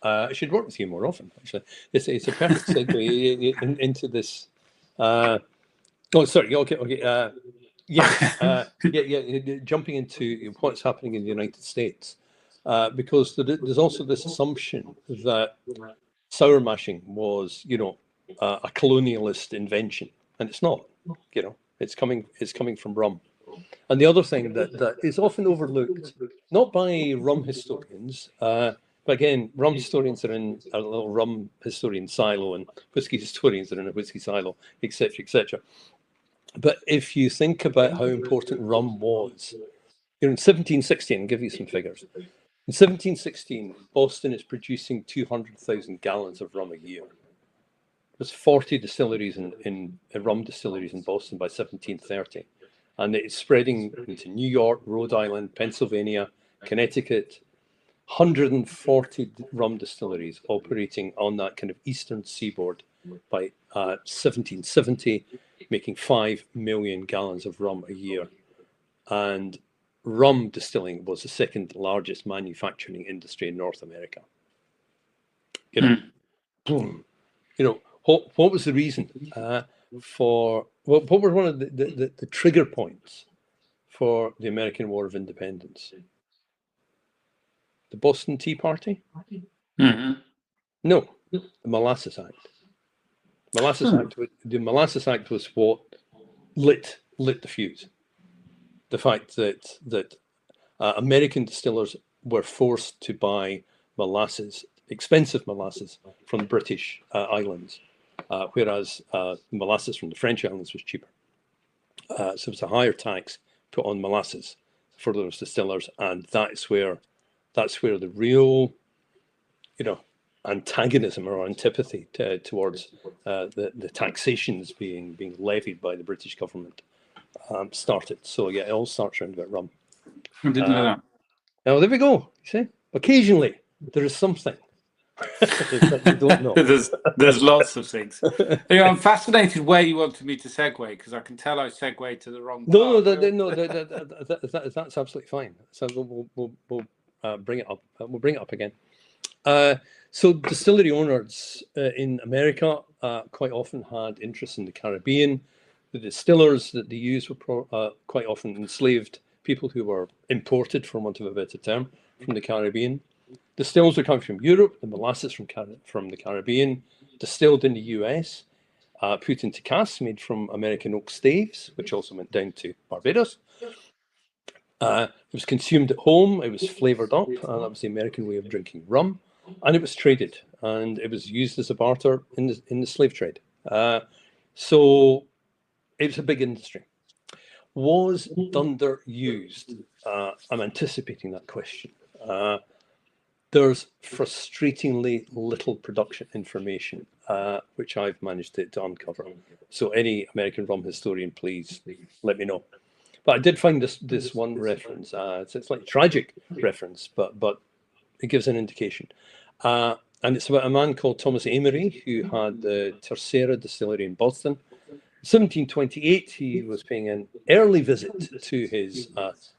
I should work with you more often. Actually, it's a perfect segue into this. Oh, sorry. Okay. Jumping into what's happening in the United States, because there's also this assumption that sour mashing was, you know, a colonialist invention, and it's not. You know, it's coming from rum. And the other thing that is often overlooked, not by rum historians, but again, rum historians are in a little rum historian silo, and whiskey historians are in a whiskey silo, etc. But if you think about how important rum was, you know, in 1716, I'll give you some figures. In 1716, Boston is producing 200,000 gallons of rum a year. There's 40 distilleries in rum distilleries in Boston by 1730. And it's spreading into New York, Rhode Island, Pennsylvania, Connecticut, 140 rum distilleries operating on that kind of eastern seaboard by 1770, making 5 million gallons of rum a year. And rum distilling was the second largest manufacturing industry in North America. You know, boom. You know, what was the reason for? Well, what were one of the trigger points for the American War of Independence? The Boston Tea Party? Mm-hmm. No, the Molasses Act. The Molasses Act was what lit the fuse. The fact that American distillers were forced to buy molasses, expensive molasses, from the British islands, whereas molasses from the French islands was cheaper. So it was a higher tax put on molasses for those distillers, and that's where the real, you know, antagonism or antipathy towards the taxations being levied by the British government started. So yeah, it all starts around about rum. I didn't know that. Now there we go. You see, occasionally there is something that you don't know. there's lots of things. Anyway, I'm fascinated where you wanted me to segue, because I can tell I segued to the wrong part. That's absolutely fine. So we'll bring it up. We'll bring it up again. So distillery owners in America quite often had interest in the Caribbean. The distillers that they used were quite often enslaved people who were imported, for want of a better term, from the Caribbean. The stills were coming from Europe, the molasses from the Caribbean, distilled in the US, put into casks made from American oak staves, which also went down to Barbados. It was consumed at home, it was flavoured up, that was the American way of drinking rum, and it was traded and it was used as a barter in the slave trade. So it was a big industry. Was Dunder used? I'm anticipating that question. There's frustratingly little production information, which I've managed to uncover. So any American rum historian, please let me know. But I did find this one reference. It's like a tragic reference, but it gives an indication. And it's about a man called Thomas Amory, who had the Tercera distillery in Boston. 1728, he was paying an early visit to his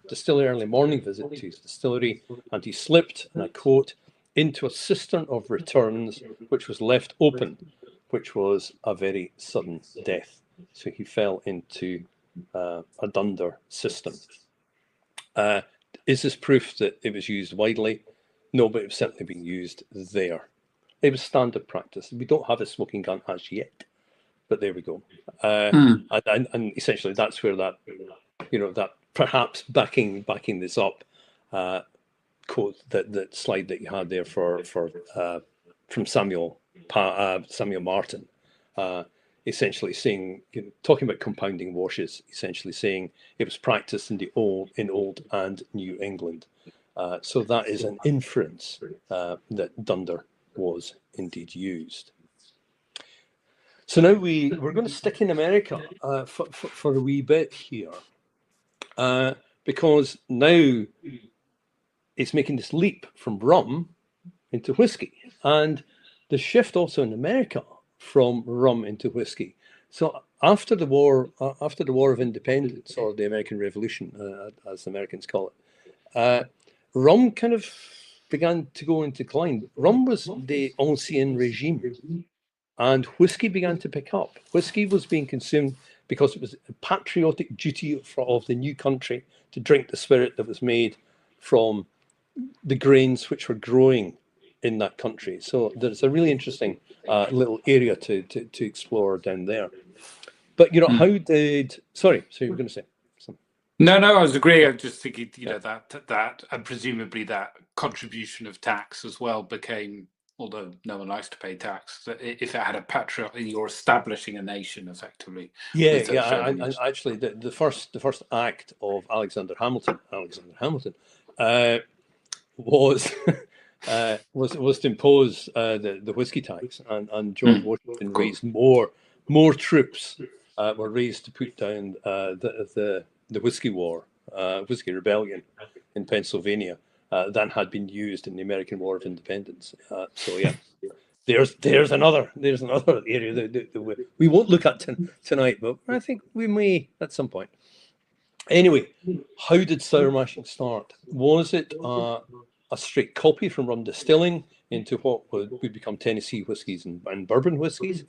distillery, early morning visit to his distillery, and he slipped, and I quote, into a cistern of returns, which was left open, which was a very sudden death. So he fell into a Dunder cistern. Is this proof that it was used widely? No, but it was certainly being used there. It was standard practice. We don't have a smoking gun as yet, but there we go. And essentially, that's where that, that perhaps backing this up, quote, that slide that you had there from Samuel Martin, essentially saying, talking about compounding washes, essentially saying it was practiced in old and New England. So that is an inference that Dunder was indeed used. So now we're going to stick in America for a wee bit here, because now it's making this leap from rum into whiskey, and the shift also in America from rum into whiskey. So after the War of Independence, or the American Revolution, as Americans call it, rum kind of began to go into decline. Rum was the ancien regime, and whiskey began to pick up. Whiskey was being consumed because it was a patriotic duty of the new country to drink the spirit that was made from the grains which were growing in that country. So there's a really interesting little area to explore down there. But how did? Sorry, so you were going to say something. No, I was agreeing. I'm just thinking, that and presumably that contribution of tax as well became, although no one likes to pay tax, that if it had a patriot, you're establishing a nation effectively. And actually, the first act of Alexander Hamilton was to impose the whiskey tax, and George Washington raised more troops were raised to put down the whiskey war, whiskey rebellion in Pennsylvania than had been used in the American War of Independence. So yeah, there's another area that we won't look at tonight, but I think we may at some point. Anyway, how did sour mashing start? Was it a straight copy from rum distilling into what would become Tennessee whiskies and bourbon whiskies?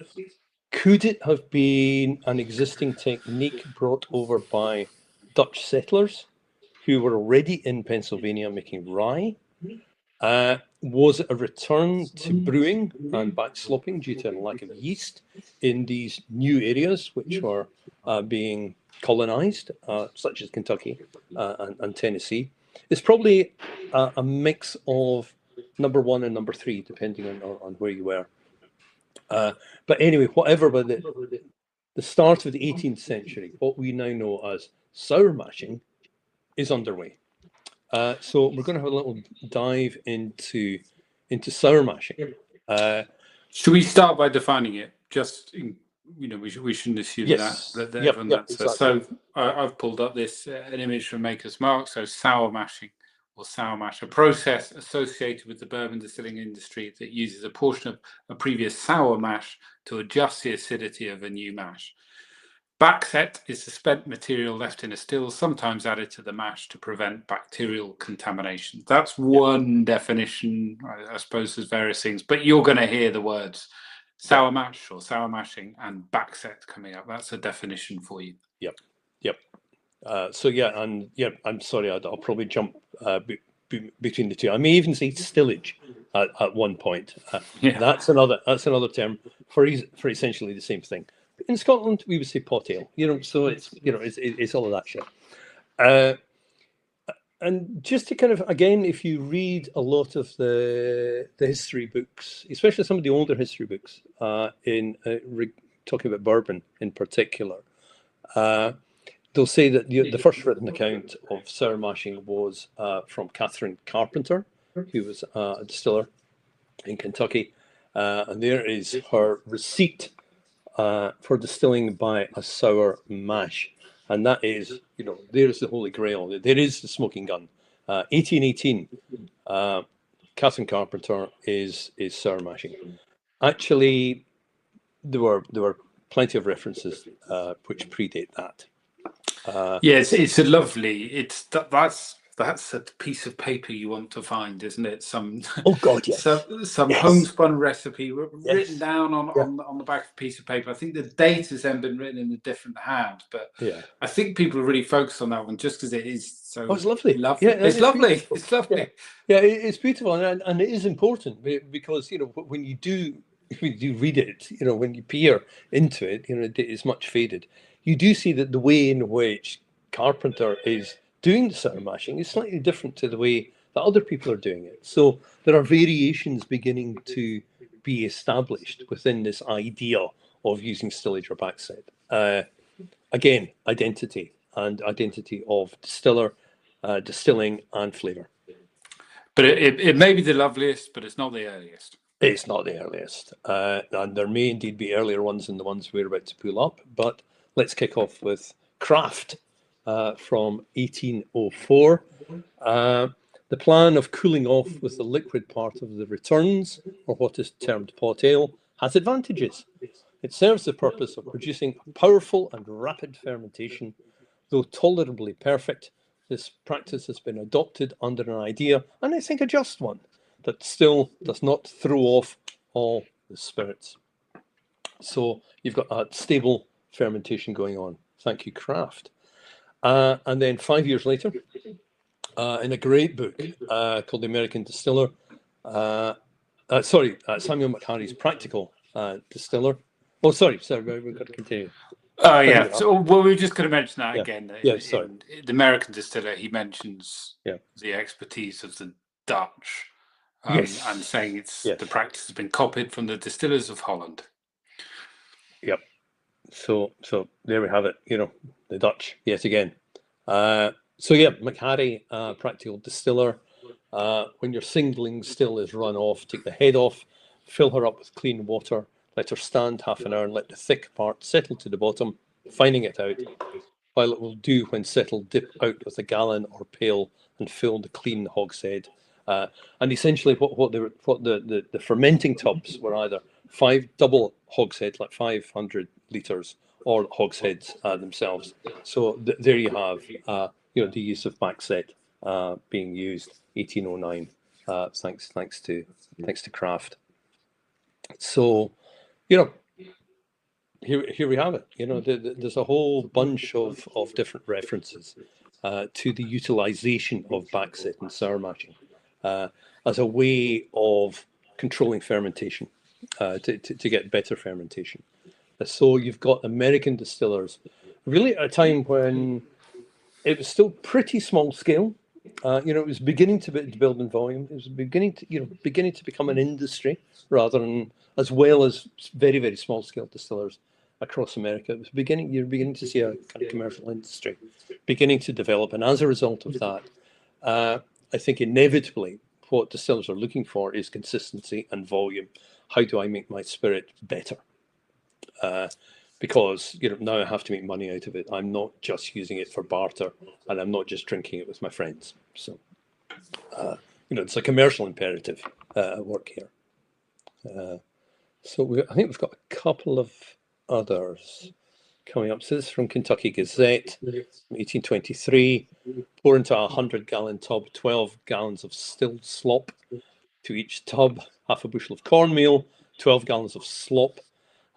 Could it have been an existing technique brought over by Dutch settlers who were already in Pennsylvania making rye? Was it a return to brewing and backslopping due to a lack of yeast in these new areas which were being colonized, such as Kentucky and Tennessee? It's probably a mix of number one and number three, depending on where you were. But anyway, whatever, by the start of the 18th century, what we now know as sour mashing is underway. So we're going to have a little dive into sour mashing. Should we start by defining it? Just we shouldn't assume that everyone that's exactly. So I've pulled up an image from Maker's Mark. So sour mashing, or sour mash, a process associated with the bourbon distilling industry that uses a portion of a previous sour mash to adjust the acidity of a new mash. Backset is the spent material left in a still, sometimes added to the mash to prevent bacterial contamination. That's one definition. I suppose there's various things, but you're going to hear the words sour mash or sour mashing and backset coming up. That's a definition for you. Yep. I'm sorry, I'll probably jump between the two. I may even say stillage at one point. That's another term for essentially the same thing. In Scotland, we would say pot ale. So it's all of that shit. And just to kind of, again, if you read a lot of the history books, especially some of the older history books, talking about bourbon in particular, they'll say that the first written account of sour mashing was from Catherine Carpenter, who was a distiller in Kentucky. And there is her receipt for distilling by a sour mash. And that is, there's the holy grail. There is the smoking gun. 1818, Catherine Carpenter is sour mashing. Actually, there were plenty of references which predate that. Yes, it's a lovely. That's a piece of paper you want to find, isn't it? Oh God, yes. Some Yes. homespun recipe written Yes. down on the back of a piece of paper. I think the date has then been written in a different hand, but Yeah. I think people are really focused on that one just because it is so. Oh, it's lovely. Yeah, it's lovely. Beautiful. It's lovely. Yeah, it's beautiful, and it is important because when you do read it, when you peer into it, it's much faded. You do see that the way in which Carpenter is doing the sour mashing is slightly different to the way that other people are doing it. So there are variations beginning to be established within this idea of using stillage or backset. Again, identity of distiller, distilling, and flavour. But it may be the loveliest, but it's not the earliest. It's not the earliest, and there may indeed be earlier ones than the ones we're about to pull up. But let's kick off with Craft from 1804. The plan of cooling off with the liquid part of the returns, or what is termed pot ale, has advantages. It serves the purpose of producing a powerful and rapid fermentation. Though tolerably perfect, this practice has been adopted under an idea, and I think a just one, that still does not throw off all the spirits. So you've got a stable fermentation going on. Thank you, Craft. And then 5 years later, in a great book called The American Distiller, Samuel McHarry's Practical Distiller. Oh, sorry, we've got to continue. Oh, yeah. So, well, we were just going to mention that again. Sorry. In the American Distiller, he mentions the expertise of the Dutch, yes, and saying the practice has been copied from the distillers of Holland. Yep. So there we have it. The Dutch yet again. McHarry, Practical Distiller. When your singling still is run off, take the head off, fill her up with clean water, let her stand half an hour and let the thick part settle to the bottom, finding it out. While it will do when settled, dip out with a gallon or pail and fill the clean hogshead. And essentially what the fermenting tubs were either 5 double hogsheads, like 500 litres, or hogsheads themselves. So there you have the use of Backset being used, 1809, thanks to Craft. So here we have it. There's a whole bunch of different references to the utilization of Backset and sour mashing as a way of controlling fermentation to get better fermentation. So you've got American distillers, really at a time when it was still pretty small scale. It was beginning to build in volume. It was beginning to become an industry rather than, as well as very, very small scale distillers across America. You're beginning to see a kind of commercial industry beginning to develop, and as a result of that, I think inevitably what distillers are looking for is consistency and volume. How do I make my spirit better? Because now I have to make money out of it. I'm not just using it for barter, and I'm not just drinking it with my friends. So, it's a commercial imperative at work here. I think we've got a couple of others coming up. So this is from Kentucky Gazette, 1823. Pour into a 100-gallon tub 12 gallons of stilled slop. To each tub, half a bushel of cornmeal, 12 gallons of slop,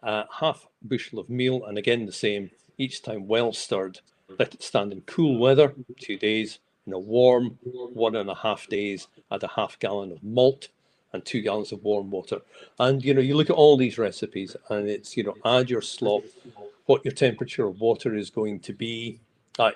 half bushel of meal, and again the same, each time well stirred. Let it stand in cool weather, 2 days, in a warm 1.5 days, add a half gallon of malt and 2 gallons of warm water. And you look at all these recipes and it's add your slop, what your temperature of water is going to be,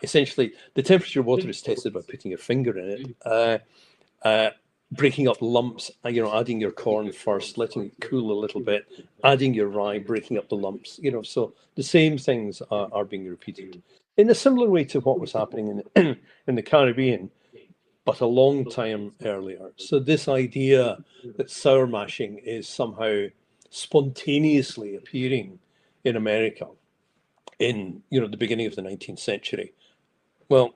Essentially, the temperature of water is tested by putting your finger in it, breaking up lumps, adding your corn first, letting it cool a little bit, adding your rye, breaking up the lumps, so the same things are being repeated in a similar way to what was happening in the Caribbean, but a long time earlier. So this idea that sour mashing is somehow spontaneously appearing in America in, the beginning of the 19th century. Well,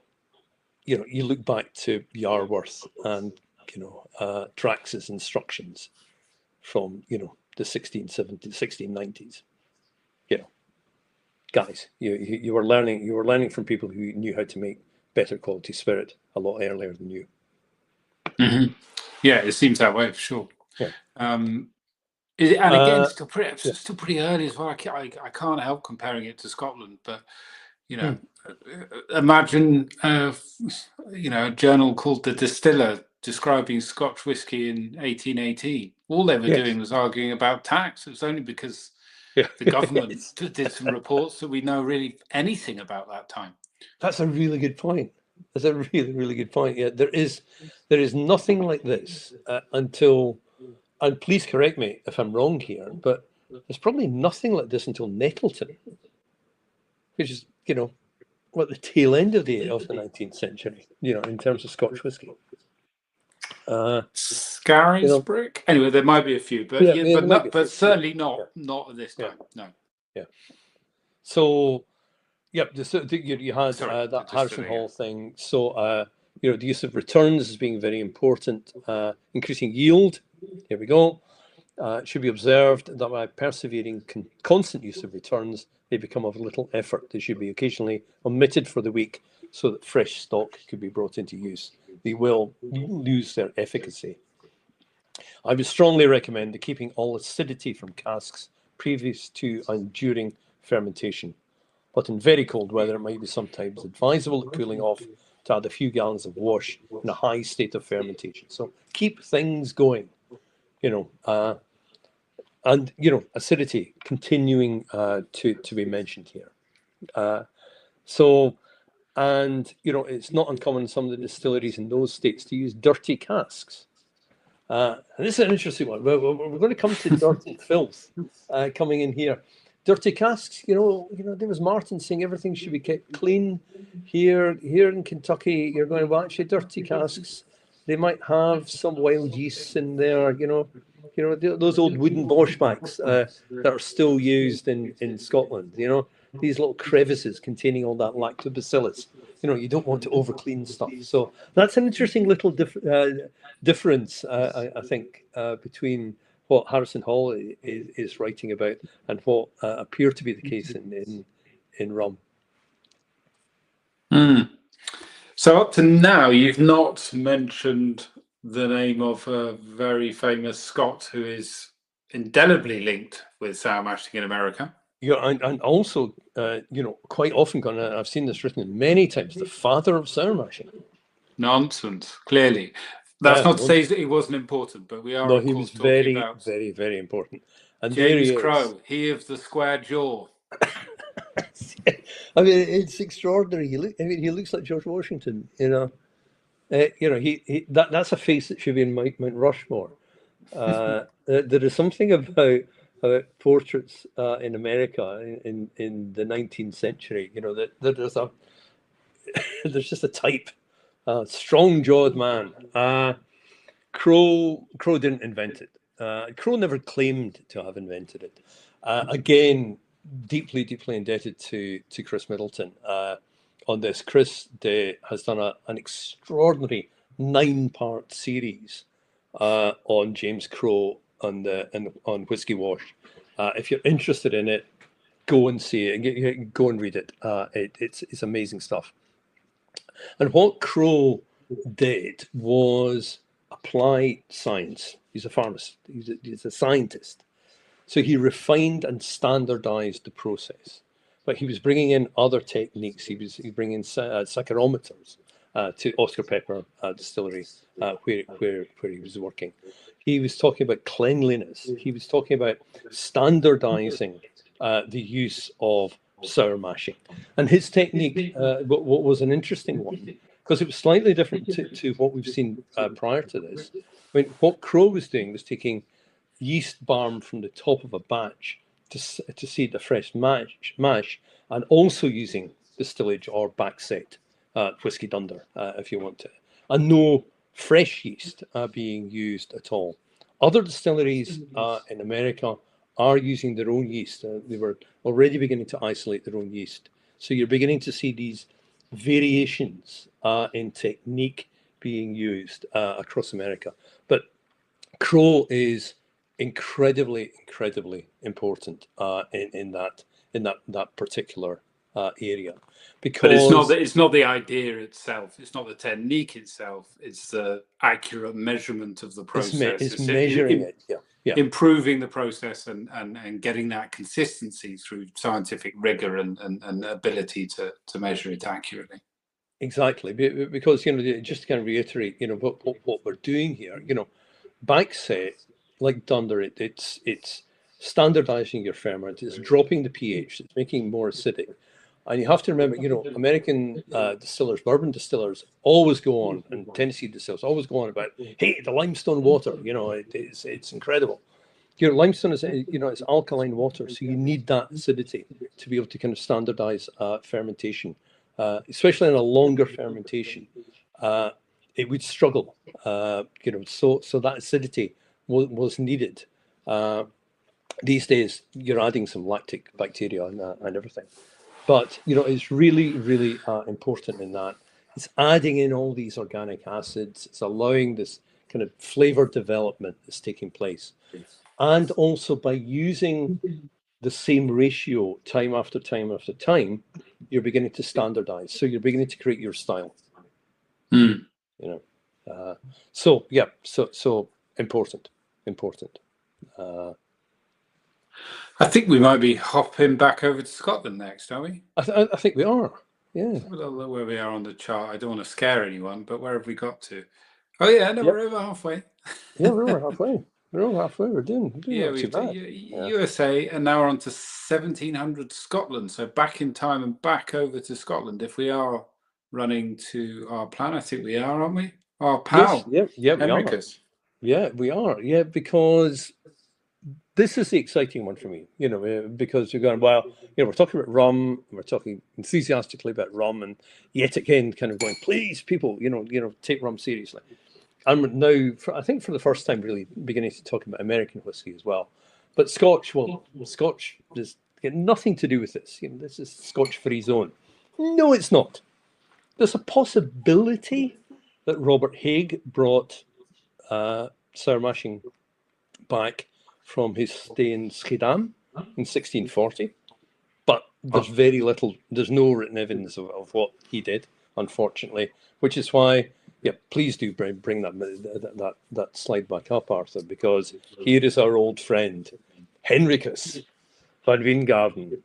you look back to Yarworth and, Trax's instructions from, the 1670s, 1690s. Guys, you were learning from people who knew how to make better quality spirit a lot earlier than you. Mm-hmm. Yeah, it seems that way for sure. Yeah. And again, still pretty early as well. I can't help comparing it to Scotland, but imagine a journal called The Distiller describing Scotch whisky in 1818. All they were doing was arguing about tax. It was only because the government did some reports that we know really anything about that time. That's a really good point. That's a really, really good point. Yeah, there is nothing like this until, and please correct me if I'm wrong here, but there's probably nothing like this until Nettleton, which is, the tail end of the 19th century, in terms of Scotch whisky. Scarisbrick. Anyway, there might be a few, but certainly not at this time. No. Yeah. So, you had that Harrison Hall thing. So, the use of returns is being very important. Increasing yield. Here we go. It should be observed that by persevering constant use of returns, they become of little effort. They should be occasionally omitted for the week so that fresh stock could be brought into use. They will lose their efficacy. I would strongly recommend keeping all acidity from casks previous to and during fermentation. But in very cold weather, it might be sometimes advisable at cooling off to add a few gallons of wash in a high state of fermentation. So keep things going. And acidity continuing to be mentioned here. It's not uncommon in some of the distilleries in those states to use dirty casks. And this is an interesting one. We're going to come to dirt and filth coming in here. Dirty casks, there was Martin saying everything should be kept clean. Here in Kentucky, you're going, well, actually, dirty casks, they might have some wild yeast in there, those old wooden boshbacks that are still used in Scotland, these little crevices containing all that lactobacillus. You don't want to overclean stuff. So that's an interesting little difference, I think, between what Harrison Hall is writing about and what appeared to be the case in rum. So up to now, you've not mentioned the name of a very famous Scot who is indelibly linked with sour mashing in America. Yeah, and also, quite often, I've seen this written many times, the father of sour mashing. Nonsense, clearly. That's not to say that he wasn't important, but we are, no, of he course, was very, about very, very important. And James Crowe, he of the square jaw. I mean, it's extraordinary. He looks like George Washington. That's a face that should be in Mount Rushmore. There is something about portraits in America in the 19th century. That there's just a type, strong-jawed man. Crowe didn't invent it. Crowe never claimed to have invented it. Again, deeply indebted to Chris Middleton on this. Chris has done an extraordinary 9-part series on James Crowe on Whiskey Wash. If you're interested in it, go and see it. Go and read it. It's amazing stuff. And what Crowe did was apply science. He's a pharmacist. He's a scientist. So he refined and standardized the process. But he was bringing in other techniques. He was bringing in saccharometers to Oscar Pepper Distillery, where he was working. He was talking about cleanliness. He was talking about standardizing the use of sour mashing. And his technique what was an interesting one, because it was slightly different to what we've seen prior to this. I mean, what Crow was doing was taking yeast barm from the top of a batch to seed a fresh mash, and also using distillage or backset whiskey Dunder, if you want to, and no fresh yeast being used at all. Other distilleries in America are using their own yeast. They were already beginning to isolate their own yeast. So you're beginning to see these variations in technique being used across America. But Crow is incredibly important in that particular area, because But it's not the idea itself. It's not the technique itself. It's the accurate measurement of the process. it's measuring it. Yeah. Improving the process and getting that consistency through scientific rigor and ability to measure it accurately. Exactly, because just to kind of reiterate, what we're doing here, Backset, like Dunder, it's standardizing your ferment, it's dropping the pH, it's making it more acidic. And you have to remember, American distillers, bourbon distillers, always go on, and Tennessee distillers always go on about, hey, the limestone water, it's incredible. Limestone is, it's alkaline water, so you need that acidity to be able to kind of standardize fermentation, especially in a longer fermentation. It would struggle, so that acidity was needed. These days, you're adding some lactic bacteria and everything. But, it's really important in that. It's adding in all these organic acids. It's allowing this kind of flavor development that's taking place. And also by using the same ratio time after time after time, you're beginning to standardize. So you're beginning to create your style. So important. I think we might be hopping back over to Scotland next, are we? I think we are. Yeah. I don't know where we are on the chart. I don't want to scare anyone, but where have we got to? Oh yeah, no, we're over halfway. Yeah, we're over halfway. We're doing not too bad. USA, and now we're on to 1700 Scotland. So back in time and back over to Scotland. If we are running to our plan, I think we are, aren't we? Our pal, yes, yeah, Henricus. Yeah, we are. Yeah, because this is the exciting one for me, because you're going, well, we're talking about rum, we're talking enthusiastically about rum, and yet again, kind of going, please, people, take rum seriously. And now, I think for the first time, really beginning to talk about American whiskey as well. But Scotch, Scotch has got nothing to do with this. This is Scotch-free zone. No, it's not. There's a possibility that Robert Haig brought sour mashing back from his stay in Schiedam in 1640, but there's there's no written evidence of what he did, unfortunately, which is why, please do bring that slide back up, Arthur, because here is our old friend, Henricus van Wijngaarden,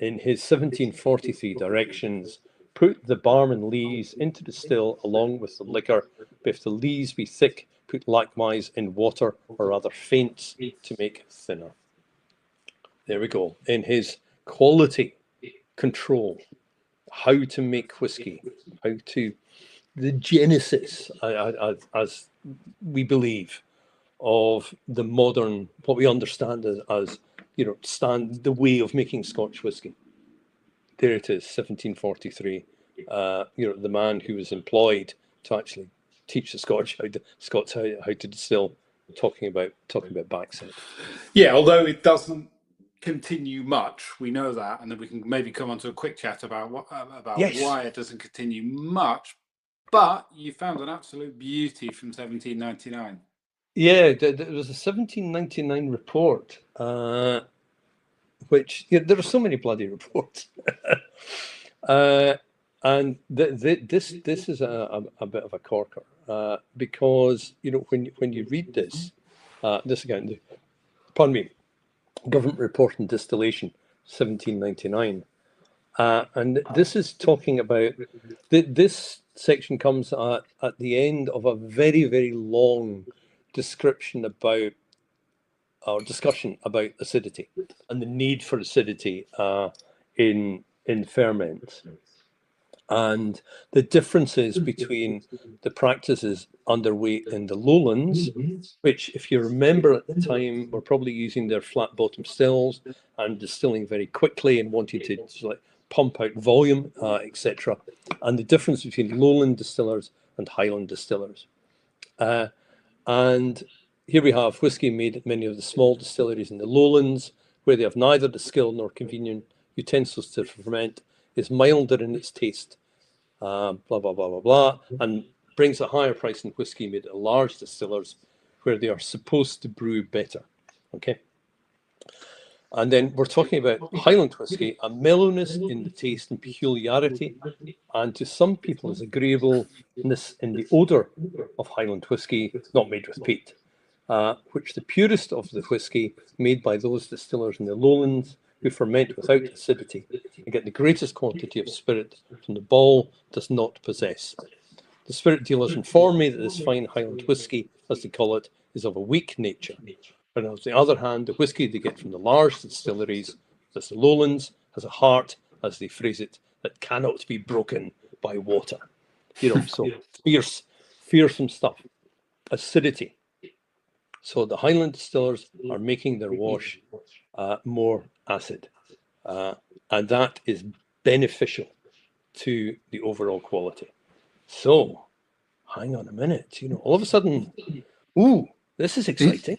in his 1743 directions, put the barm and lees into the still along with the liquor, but if the lees be thick, put likewise in water, or rather faints, to make thinner. There we go. In his quality control, how to make whiskey, the genesis, as we believe, of the modern, what we understand as the way of making Scotch whiskey. There it is, 1743. The man who was employed to actually teach the Scots how to distill, talking about Backset. Yeah, although it doesn't continue much, we know that, and then we can maybe come on to a quick chat about why it doesn't continue much. But you found an absolute beauty from 1799. Yeah, there was a 1799 report, which there are so many bloody reports. And this is a bit of a corker, because when you read this again, pardon me, government report on distillation, 1799, and this is talking about this section comes at the end of a very long description or discussion about acidity and the need for acidity in ferment. And the differences between the practices underway in the lowlands, which, if you remember at the time, were probably using their flat bottom stills and distilling very quickly and wanting to like pump out volume, etc. And the difference between lowland distillers and highland distillers. And here we have whiskey made at many of the small distilleries in the lowlands, where they have neither the skill nor convenient utensils to ferment, is milder in its taste, blah, blah, blah, blah, blah, and brings a higher price than whiskey made at large distillers, where they are supposed to brew better. Okay. And then we're talking about Highland whiskey, a mellowness in the taste and peculiarity, and to some people is agreeableness in the odour of Highland whiskey, not made with peat, which the purest of the whiskey made by those distillers in the lowlands who ferment without acidity and get the greatest quantity of spirit from the ball does not possess. The spirit dealers inform me that this fine Highland whiskey, as they call it, is of a weak nature. But on the other hand, the whiskey they get from the large distilleries, that's the lowlands, has a heart, as they phrase it, that cannot be broken by water. You know, so fearsome stuff. Acidity. So the Highland distillers are making their wash more acid. And that is beneficial to the overall quality. So, hang on a minute, you know, all of a sudden, ooh, this is exciting.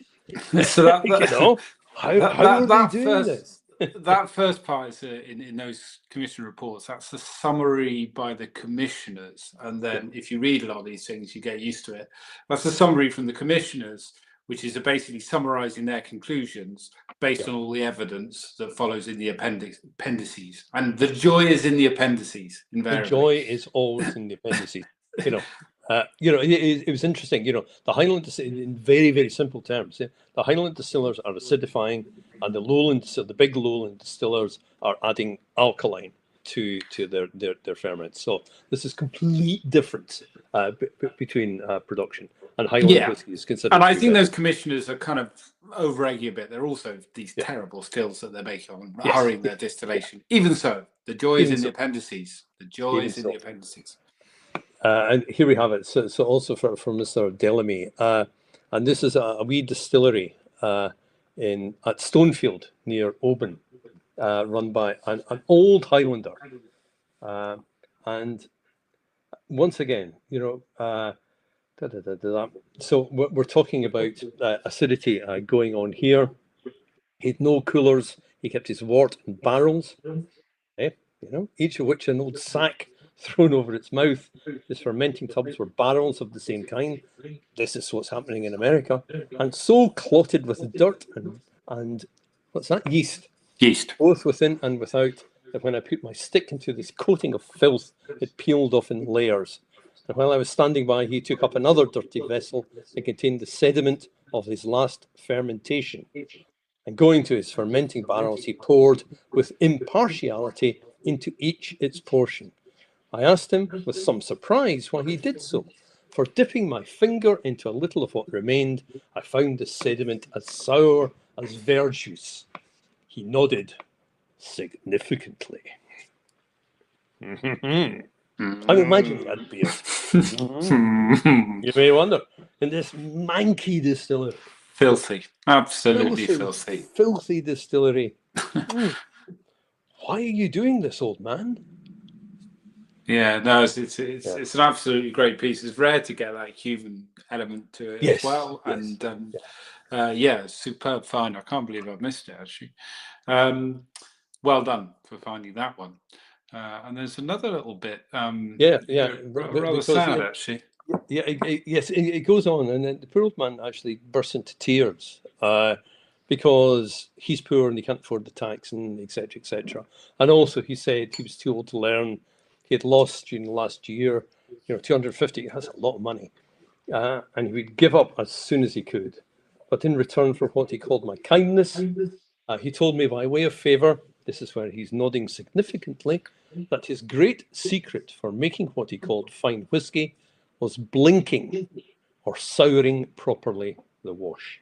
So that, You know, how are they doing this? That first part is in those commission reports. That's the summary by the commissioners, and then if you read a lot of these things, you get used to it. That's the summary from the commissioners, which is basically summarising their conclusions based on all the evidence that follows in the appendices. And the joy is in the appendices. Invariably. The joy is always in the appendices. It was interesting. You know, the Highland, in very, very simple terms, the Highland distillers are acidifying, and the big lowland distillers are adding alkaline to their ferments. So this is complete difference between production. And Highland whiskey is considered. And I think those commissioners are kind of over-egging a bit. They're also these terrible stills that they're making on hurrying their distillation. Even so, the joy is in the appendices. The joy is in the appendices. And here we have it. So also for Mr. Delamy, and this is a wee distillery at Stonefield near Oban, run by an old Highlander. And once again, you know, so we're talking about acidity going on here. He had no coolers. He kept his wort in barrels, you know, each of which an old sack thrown over its mouth. His fermenting tubs were barrels of the same kind. This is what's happening in America. And so clotted with dirt and what's that? Yeast. Yeast. Both within and without, that when I put my stick into this coating of filth, it peeled off in layers. And while I was standing by, he took up another dirty vessel that contained the sediment of his last fermentation. And going to his fermenting barrels, he poured with impartiality into each its portion. I asked him with some surprise why he did so, for dipping my finger into a little of what remained, I found the sediment as sour as verjuice. He nodded significantly. I imagine he had beer. You may wonder, in this manky distillery. Filthy. Absolutely filthy. Filthy distillery. Why are you doing this, old man? Yeah, no, it's an absolutely great piece. It's rare to get that human element to it as well. Yes. And superb find. I can't believe I've missed it, actually. Well done for finding that one. And there's another little bit. Rather sad, actually. Yeah, it goes on, and then the poor old man actually bursts into tears because he's poor and he can't afford the tax, and etc., etc. And also, he said he was too old to learn. He had lost during the last year, 250. That's a lot of money, and he would give up as soon as he could. But in return for what he called my kindness, he told me by way of favour, this is where he's nodding significantly, that his great secret for making what he called fine whiskey was blinking or souring properly the wash.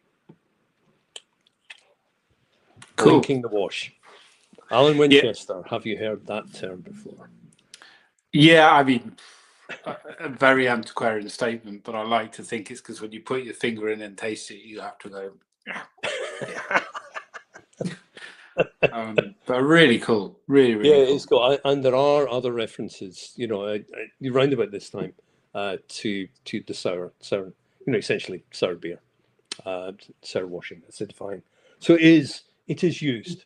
Cool. Blinking the wash. Alan Winchester, have you heard that term before? Yeah, I mean, a very antiquarian statement, but I like to think it's because when you put your finger in and taste it, you have to go. But really cool, really Yeah, cool. it's cool. And there are other references, round about this time, to the sour, essentially sour beer, sour washing, acidifying. So it is used.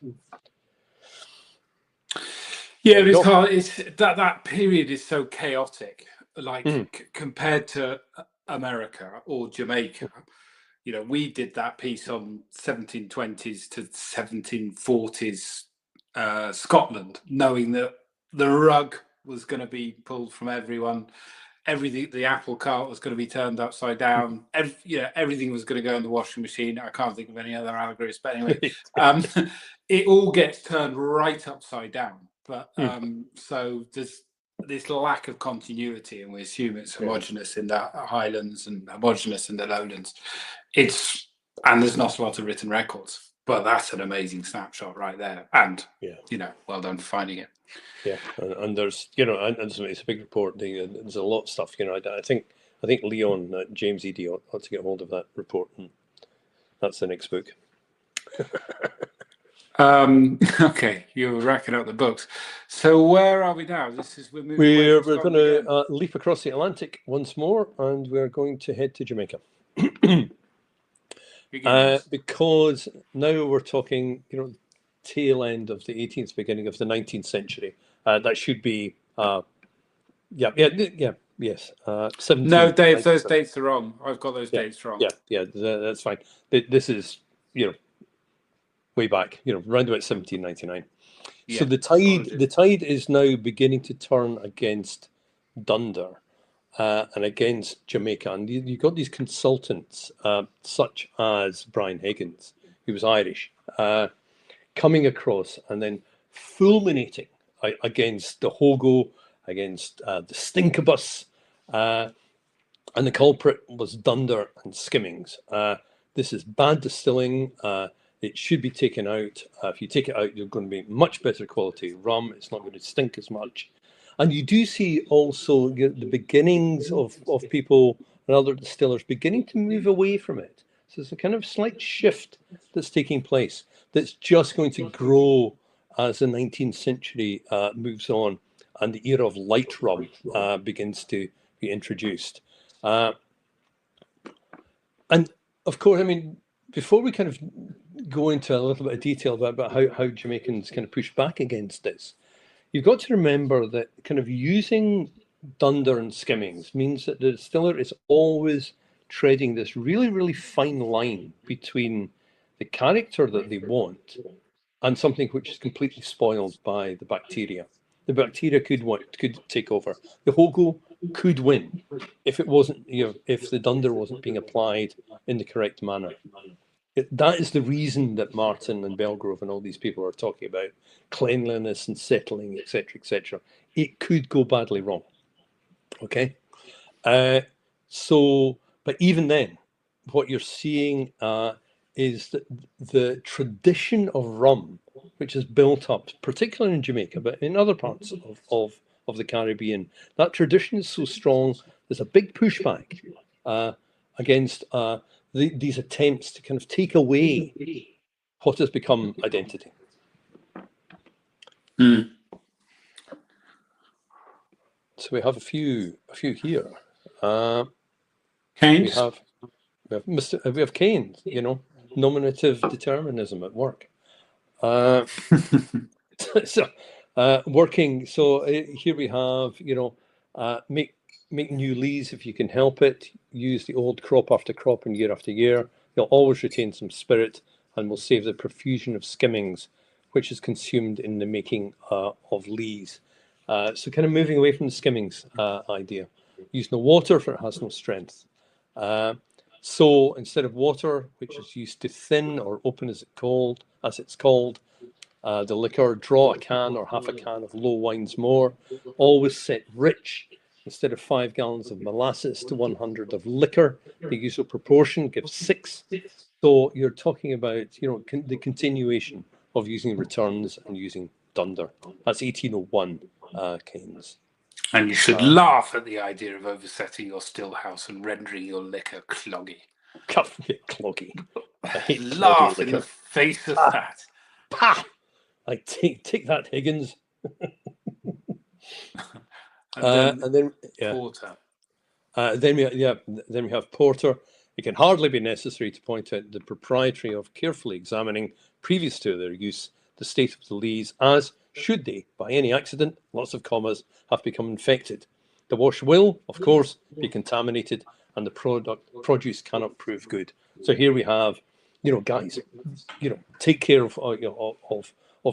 Yeah, but it's hard. It's that period is so chaotic. Like compared to America or Jamaica, we did that piece on 1720s to 1740s Scotland, knowing that the rug was going to be pulled from everyone. Everything, the apple cart was going to be turned upside down. Everything was going to go in the washing machine. I can't think of any other allegories, but anyway, it all gets turned right upside down. But so there's this lack of continuity, and we assume it's homogenous in the Highlands and homogenous in the Lowlands. And there's not a lot of written records, but that's an amazing snapshot right there. And well done for finding it. Yeah, and there's and it's a big report. There's a lot of stuff. I think Leon James Eady ought to get hold of that report, and that's the next book. Okay, you're racking up the books. So where are we now? We're going to leap across the Atlantic once more, and we're going to head to Jamaica. Because now we're talking, tail end of the 18th, beginning of the 19th century. That should be, yes. 17. No, Dave, those dates are wrong. I've got those dates wrong. Yeah, that's fine. This is, way back, round about 1799. Yeah, so the tide is now beginning to turn against Dunder and against Jamaica. And you've got these consultants, such as Brian Higgins, who was Irish, coming across and then fulminating against the Hogo, against the Stinkabus, and the culprit was Dunder and skimmings. This is bad distilling. It should be taken out. If you take it out, you're going to be much better quality rum. It's not going to stink as much. And you do see also the beginnings of people and other distillers beginning to move away from it. So there's a kind of slight shift that's taking place that's just going to grow as the 19th century moves on and the era of light rum begins to be introduced. And of course, I mean, before we kind of go into a little bit of detail about how Jamaicans kind of push back against this, you've got to remember that kind of using Dunder and skimmings means that the distiller is always treading this really, really fine line between the character that they want and something which is completely spoiled by the bacteria. The bacteria could take over. The Hogo could win if it wasn't, if the Dunder wasn't being applied in the correct manner. That is the reason that Martin and Belgrove and all these people are talking about cleanliness and settling, etc., etc. It could go badly wrong. Okay, but even then, what you're seeing is that the tradition of rum, which is built up, particularly in Jamaica, but in other parts of the Caribbean, that tradition is so strong. There's a big pushback against these attempts to kind of take away what has become identity. So we have a few here. Keynes? We have Keynes, nominative determinism at work. Working. So here we have, make new lees if you can help it. Use the old crop after crop and year after year. You'll always retain some spirit and will save the profusion of skimmings, which is consumed in the making of lees. So kind of moving away from the skimmings idea. Use no water for it has no strength. So instead of water, which is used to thin or open as it's called, the liquor, draw a can or half a can of low wines more. Always set rich. Instead of 5 gallons of molasses to 100 of liquor, the usual proportion gives 6. So you're talking about, the continuation of using returns and using Dunder. That's 1801 canes. And you should laugh at the idea of oversetting your still house and rendering your liquor cloggy. Cloggy. I hate Laugh cloggy in the liquor. face of that. Pah! I take that, Higgins. And then yeah. porter. Then we have porter. It can hardly be necessary to point out the propriety of carefully examining, previous to their use, the state of the lees, as should they, by any accident, lots of commas, have become infected. The wash will, of course, be contaminated, and the produce cannot prove good. So here we have, guys, take care of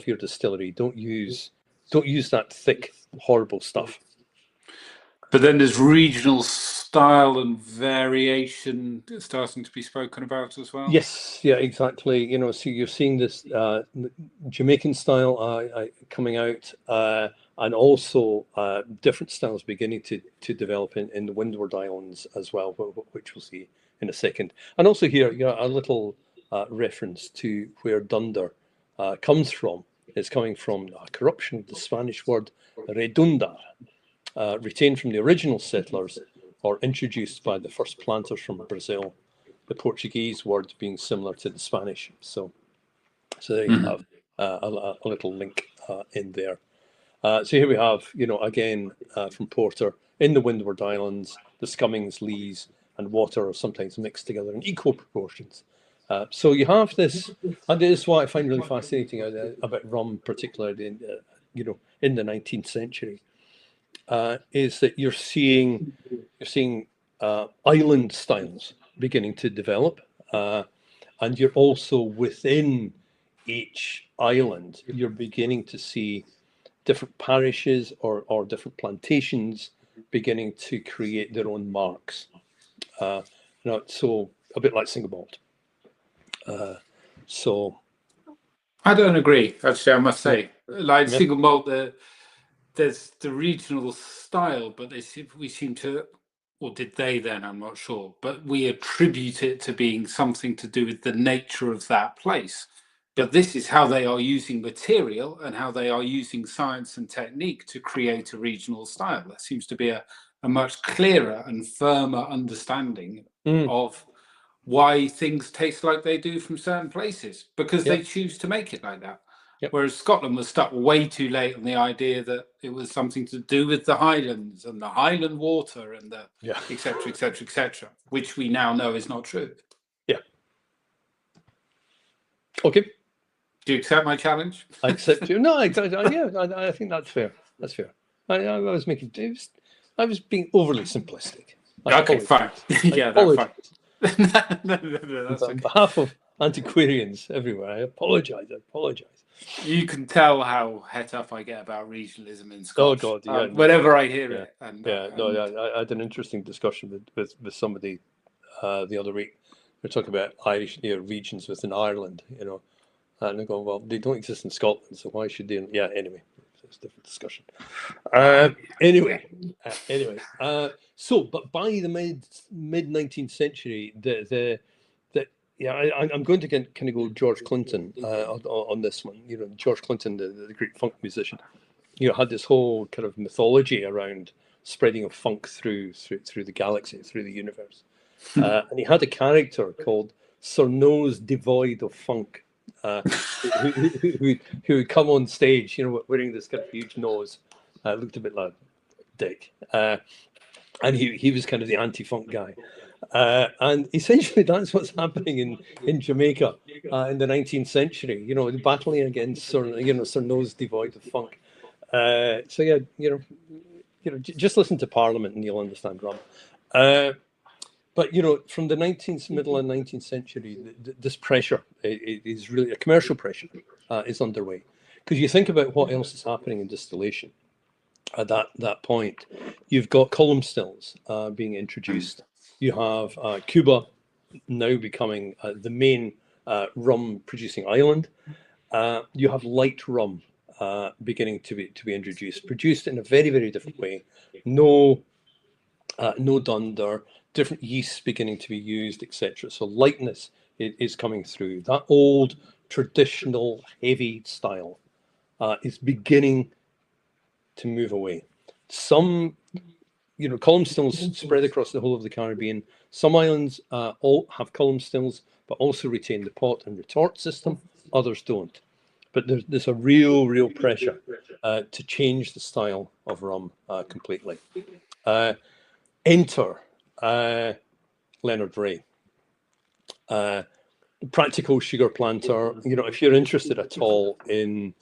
your distillery. Don't use that thick, horrible stuff. But then there's regional style and variation starting to be spoken about as well. Yes, yeah, exactly. So you're seeing this Jamaican style coming out, and also different styles beginning to develop in the Windward Islands as well, which we'll see in a second. And also here, a little reference to where Dunder comes from. It's coming from a corruption of the Spanish word redundar, retained from the original settlers or introduced by the first planters from Brazil, the Portuguese word being similar to the Spanish. So there you have a little link in there. So here we have, again, from porter, in the Windward Islands, the scummings, lees, and water are sometimes mixed together in equal proportions. So you have this, and this is what I find really fascinating about rum, particularly in the 19th century. Is that you're seeing island styles beginning to develop, and you're also within each island, you're beginning to see different parishes or different plantations beginning to create their own marks. So a bit like single malt. So I don't agree, actually, I must say. Like Yeah. single malt, there's the regional style, but we seem to, or did they then, I'm not sure, but we attribute it to being something to do with the nature of that place. But this is how they are using material and how they are using science and technique to create a regional style. That seems to be a much clearer and firmer understanding of why things taste like they do from certain places, because they choose to make it like that. Yep. Whereas Scotland was stuck way too late on the idea that it was something to do with the Highlands and the Highland water and the et cetera, et cetera, et cetera, which we now know is not true. Yeah. Okay. Do you accept my challenge? I accept you. No, I think that's fair. That's fair. I was making. I was being overly simplistic. Okay, fine. Yeah, that's fine. No, that's On okay. behalf of antiquarians everywhere, I apologise. You can tell how het up I get about regionalism in Scotland. Oh God, yeah. Whenever I hear it. I had an interesting discussion with somebody the other week. We're talking about Irish regions within Ireland, and they're going, well, they don't exist in Scotland, so why should they? Yeah, anyway, it's a different discussion. Anyway. So, but by the mid 19th century, I'm going to kind of go George Clinton on this one. George Clinton, the great funk musician, had this whole kind of mythology around spreading of funk through the galaxy, through the universe, and he had a character called Sir Nose Devoid of Funk, who would come on stage, wearing this kind of huge nose, looked a bit like Dick, and he was kind of the anti-funk guy. And essentially that's what's happening in Jamaica in the 19th century, battling against Sir Nose Devoid of Funk. Just listen to Parliament and you'll understand rum. But from the middle of the 19th century, this pressure is really a commercial pressure is underway, because you think about what else is happening in distillation. At that point, you've got column stills being introduced. You have Cuba now becoming the main rum producing island. You have light rum beginning to be introduced, produced in a very, very different way. No Dunder, different yeasts beginning to be used, etc. So lightness is coming through. That old traditional heavy style is beginning to move away. Some, column stills spread across the whole of the Caribbean. Some islands all have column stills, but also retain the pot and retort system. Others don't. But there's a real pressure to change the style of rum completely. Enter Leonard Ray, practical sugar planter. If you're interested at all in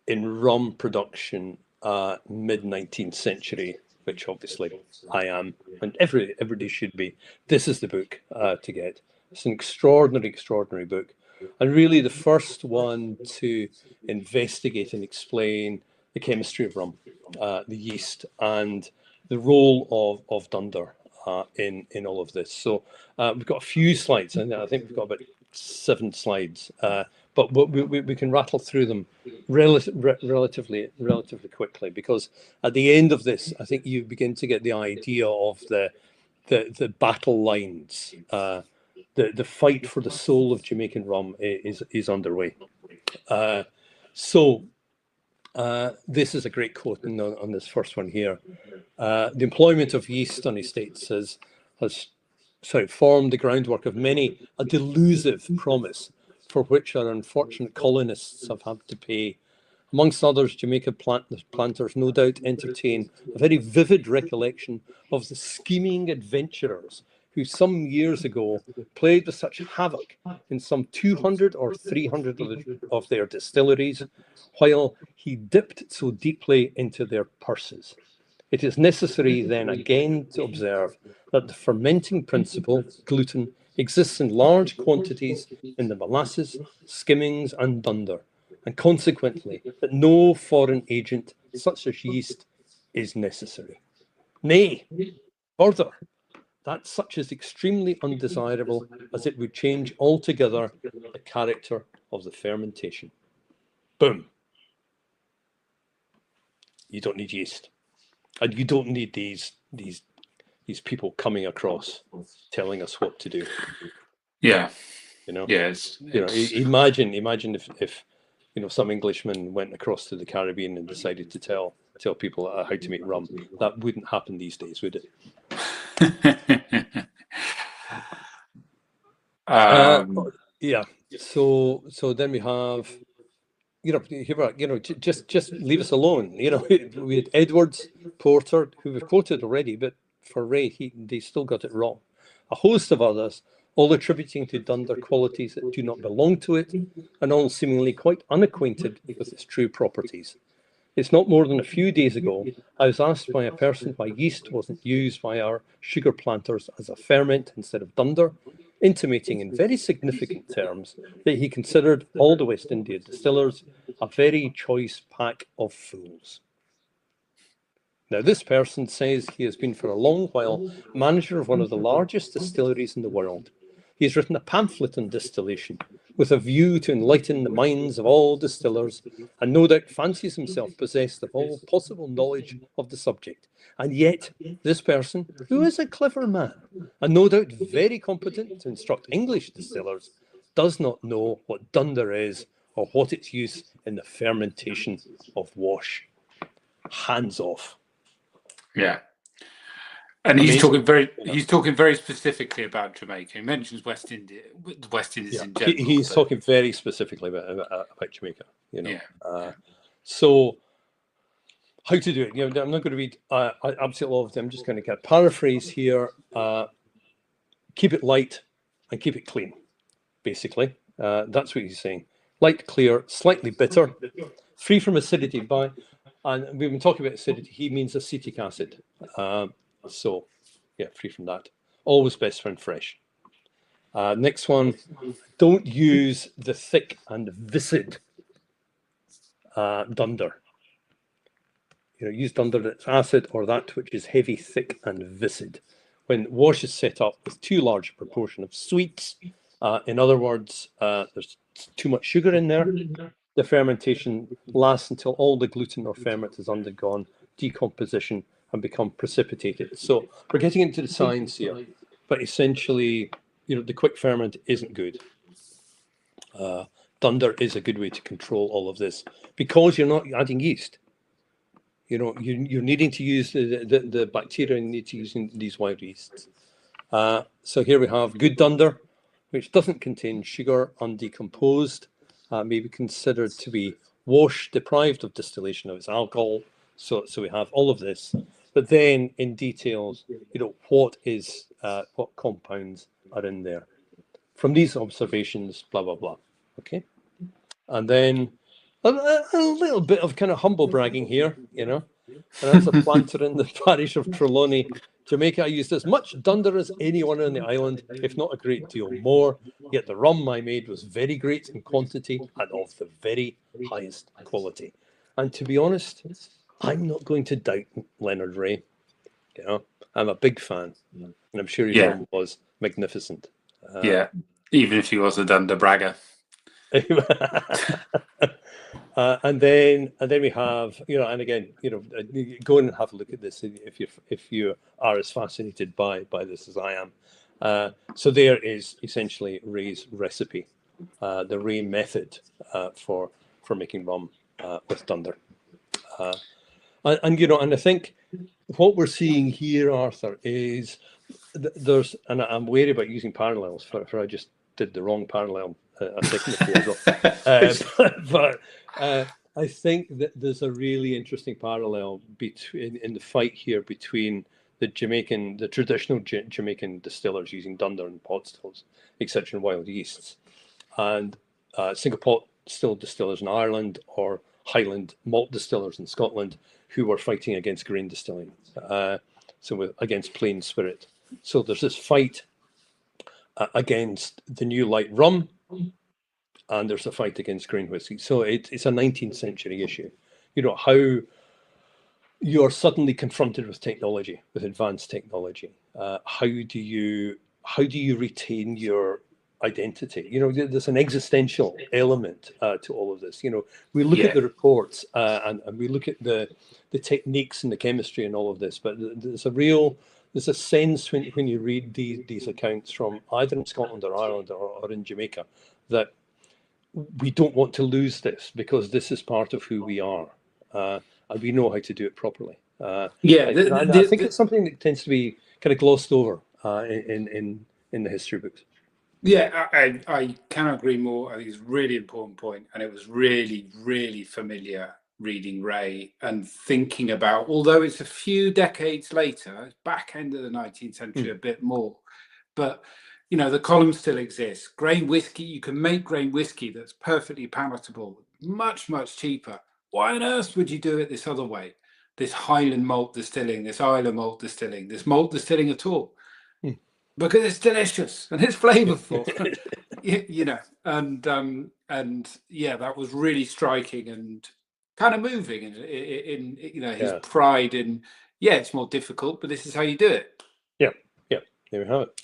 rum production, mid 19th century, which obviously I am, and everybody should be, this is the book to get. It's an extraordinary book, and really the first one to investigate and explain the chemistry of rum, the yeast, and the role of Dunder in all of this. So we've got a few slides, and I think we've got about 7 slides, but we can rattle through them relatively quickly, because at the end of this, I think you begin to get the idea of the battle lines. The fight for the soul of Jamaican rum is underway. So this is a great quote on this first one here. The employment of yeast on estates has formed the groundwork of many a delusive promise for which our unfortunate colonists have had to pay. Amongst others, Jamaica planters no doubt entertain a very vivid recollection of the scheming adventurers who some years ago played with such havoc in some 200 or 300 of their distilleries, while he dipped so deeply into their purses. It is necessary then again to observe that the fermenting principle, gluten, exists in large quantities in the molasses, skimmings, and dunder, and consequently that no foreign agent such as yeast is necessary. Nay, further, that such is extremely undesirable, as it would change altogether the character of the fermentation. Boom. You don't need yeast, and you don't need these people coming across telling us what to do. Yeah. Yes. Imagine if some Englishman went across to the Caribbean and decided to tell people how to make rum. That wouldn't happen these days, would it? Yeah. So then we have, just leave us alone. We had Edwards, Porter, who we've quoted already, but for Ray, they still got it wrong. A host of others, all attributing to Dunder qualities that do not belong to it, and all seemingly quite unacquainted with its true properties. It's not more than a few days ago, I was asked by a person why yeast wasn't used by our sugar planters as a ferment instead of Dunder, intimating in very significant terms that he considered all the West India distillers a very choice pack of fools. Now, this person says he has been for a long while manager of one of the largest distilleries in the world. He has written a pamphlet on distillation with a view to enlighten the minds of all distillers, and no doubt fancies himself possessed of all possible knowledge of the subject. And yet, this person, who is a clever man, and no doubt very competent to instruct English distillers, does not know what Dunder is or what its use in the fermentation of wash. Hands off. Yeah. And he's talking very specifically about Jamaica. He mentions West Indies in general. He's talking very specifically about Jamaica. So how to do it? I'm not going to read absolutely all of them. I'm just going to kind of paraphrase here. Keep it light and keep it clean. Basically, that's what he's saying. Light, clear, slightly bitter, free from acidity. And we've been talking about acidity. He means acetic acid. So, yeah, free from that. Always best when fresh. Next one, don't use the thick and viscid Dunder. Use Dunder that's acid or that which is heavy, thick, and viscid. When wash is set up with too large a proportion of sweets, in other words, there's too much sugar in there, the fermentation lasts until all the gluten or ferment has undergone decomposition and become precipitated. So we're getting into the science here, but essentially the quick ferment isn't good. Dunder is a good way to control all of this because you're not adding yeast. You're needing to use the bacteria, and you need to use these wild yeasts. So here we have good Dunder, which doesn't contain sugar, undecomposed, may be considered to be wash, deprived of distillation of its alcohol. So we have all of this, but then in details, what compounds are in there. From these observations, blah, blah, blah. Okay. And then a little bit of kind of humble bragging here, And as a planter in the parish of Trelawny, Jamaica, I used as much Dunder as anyone on the island, if not a great deal more. Yet the rum I made was very great in quantity and of the very highest quality. And to be honest, I'm not going to doubt Leonard Ray. I'm a big fan, and I'm sure his rum was magnificent. Even if he was a Dunder bragger. And then we have, and again, go and have a look at this if you are as fascinated by this as I am. So there is essentially Ray's recipe, the Ray method for making rum with Dunder. And I think what we're seeing here, Arthur, is there's, and I'm wary about using parallels for I just did the wrong parallel a second ago. But I think that there's a really interesting parallel in the fight here between the traditional Jamaican distillers using Dunder and pot stills, etc., and wild yeasts, and single pot still distillers in Ireland or Highland malt distillers in Scotland who were fighting against grain distilling, against plain spirit. So there's this fight against the new light rum, and there's a fight against grain whiskey. So it's a 19th century issue. How you're suddenly confronted with technology, with advanced technology. How do you retain your identity? There's an existential element to all of this. We look at the reports and we look at the techniques and the chemistry and all of this, but there's a sense when you read these accounts from either in Scotland or Ireland or in Jamaica that we don't want to lose this because this is part of who we are, and we know how to do it properly. I think it's something that tends to be kind of glossed over in the history books. Yeah, I cannot agree more. I think it's a really important point, and it was really, really familiar reading Ray and thinking about, although it's a few decades later, back end of the 19th century, a bit more, but the column still exists. Grain whiskey, you can make grain whiskey that's perfectly palatable, much, much cheaper. Why on earth would you do it this other way? This Highland malt distilling, this Isla malt distilling, this malt distilling at all? Because it's delicious and it's flavorful, and that was really striking and kind of moving in his pride in, it's more difficult, but this is how you do it. There we have it.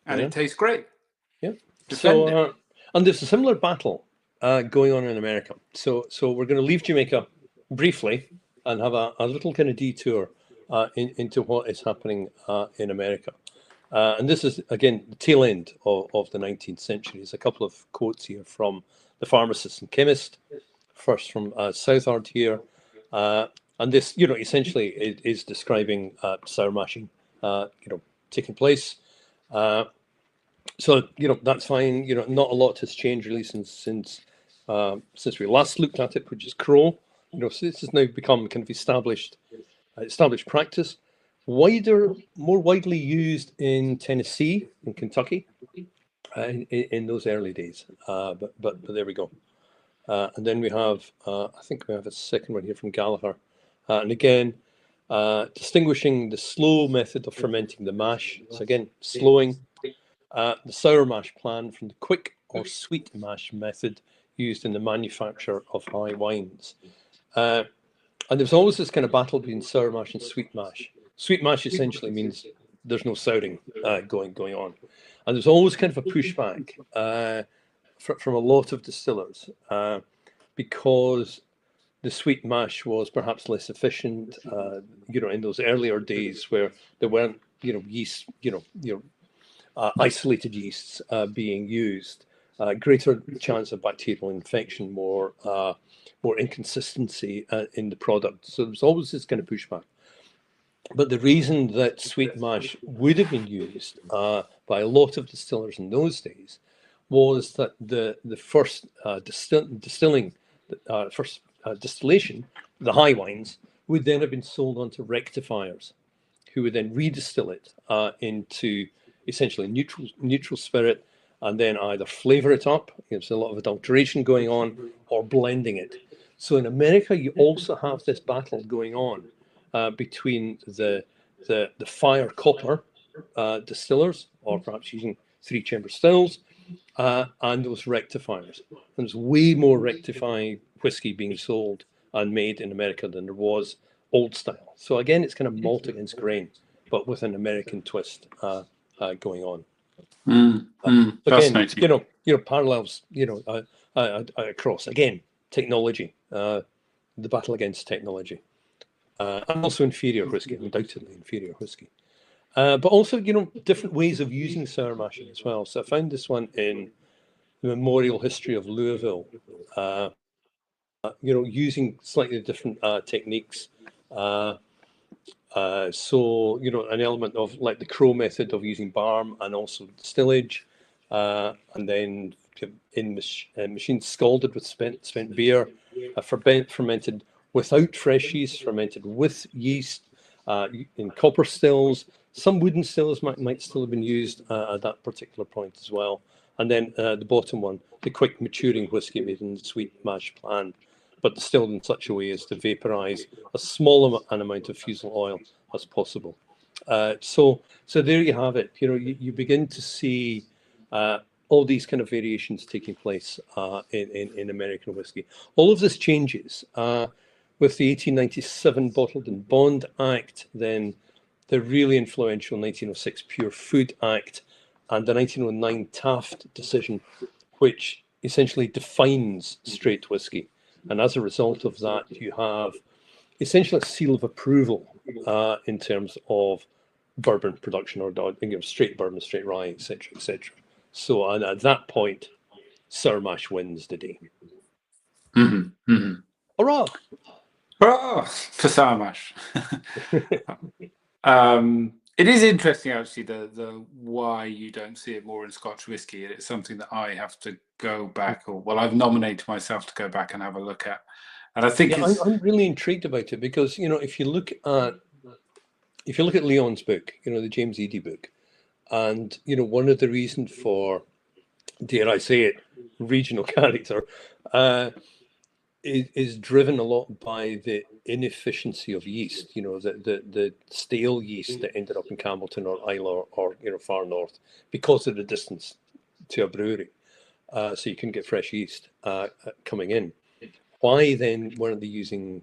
And it tastes great. So and there's a similar battle going on in America. So we're going to leave Jamaica briefly and have a little kind of detour into what is happening in America. And this is, again, the tail end of the 19th century. There's a couple of quotes here from the pharmacist and chemist. First from Southard here. And this, essentially is describing sour mashing, taking place. So, that's fine. Not a lot has changed really since we last looked at it, which is Crow. So this has now become kind of established practice. More widely used in Tennessee and Kentucky in those early days. But there we go. And then we have, I think we have a second one here from Gallagher. And again, distinguishing the slow method of fermenting the mash. So again, slowing the sour mash plan from the quick or sweet mash method used in the manufacture of high wines. And there's always this kind of battle between sour mash and sweet mash. Sweet mash essentially means there's no souring going on. And there's always kind of a pushback from a lot of distillers because the sweet mash was perhaps less efficient, in those earlier days where there weren't, yeast, isolated yeasts being used, greater chance of bacterial infection, more inconsistency in the product. So there's always this kind of pushback. But the reason that sweet mash would have been used by a lot of distillers in those days was that the first distillation, the high wines, would then have been sold onto rectifiers, who would then redistill it into essentially neutral spirit, and then either flavour it up, there's a lot of adulteration going on, or blending it. So in America, you also have this battle going on between the fire copper distillers, or perhaps using three-chamber stills, and those rectifiers. There's way more rectified whiskey being sold and made in America than there was old style. So again, it's kind of malt against grain, but with an American twist going on. Again, Fascinating. parallels, across. Again, technology, the battle against technology. And also inferior whiskey, undoubtedly inferior whiskey. But also, different ways of using sour mashing as well. So I found this one in the Memorial History of Louisville, using slightly different techniques. So, an element of like the Crow method of using barm and also distillage, and then in machines scalded with spent beer, fermented without fresh yeast, fermented with yeast, in copper stills. Some wooden stills might still have been used at that particular point as well. And then the bottom one, the quick maturing whiskey made in the sweet mash plan, but distilled in such a way as to vaporize as small an amount of fusel oil as possible. So there you have it. You begin to see all these kind of variations taking place in American whiskey. All of this changes with the 1897 Bottled and Bond Act, then the really influential 1906 Pure Food Act, and the 1909 Taft decision, which essentially defines straight whiskey. And as a result of that, you have essentially a seal of approval in terms of bourbon production, or straight bourbon, straight rye, etc., etc. So, and at that point, Sourmash wins the day. Hurrah! Hurrah for Sourmash. It is interesting, actually, the why you don't see it more in Scotch whisky. It's something that I have to go back, I've nominated myself to go back and have a look at. And I think I'm really intrigued about it because if you look at Leon's book, the James Eady book, and one of the reasons for, dare I say it, regional character, is driven a lot by the inefficiency of yeast. The stale yeast that ended up in Campbellton or Islay or far north because of the distance to a brewery. So you couldn't get fresh yeast coming in. Why then weren't they using,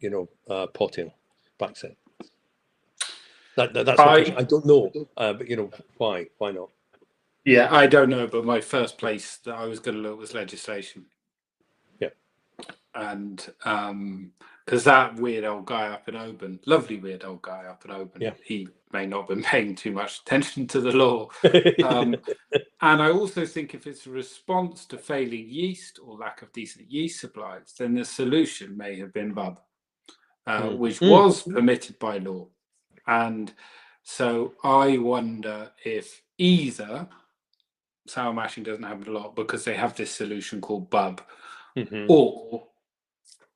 pot ale, Backset? That's my question. I don't know, but why? Why not? Yeah, I don't know, but my first place that I was going to look was legislation. Yeah, and because that weird old guy up in Oban, lovely weird old guy up in Oban, yeah. he may not have been paying too much attention to the law. And I also think if it's a response to failing yeast or lack of decent yeast supplies, then the solution may have been bub, which was permitted by law. And so I wonder if either sour mashing doesn't happen a lot because they have this solution called bub, or,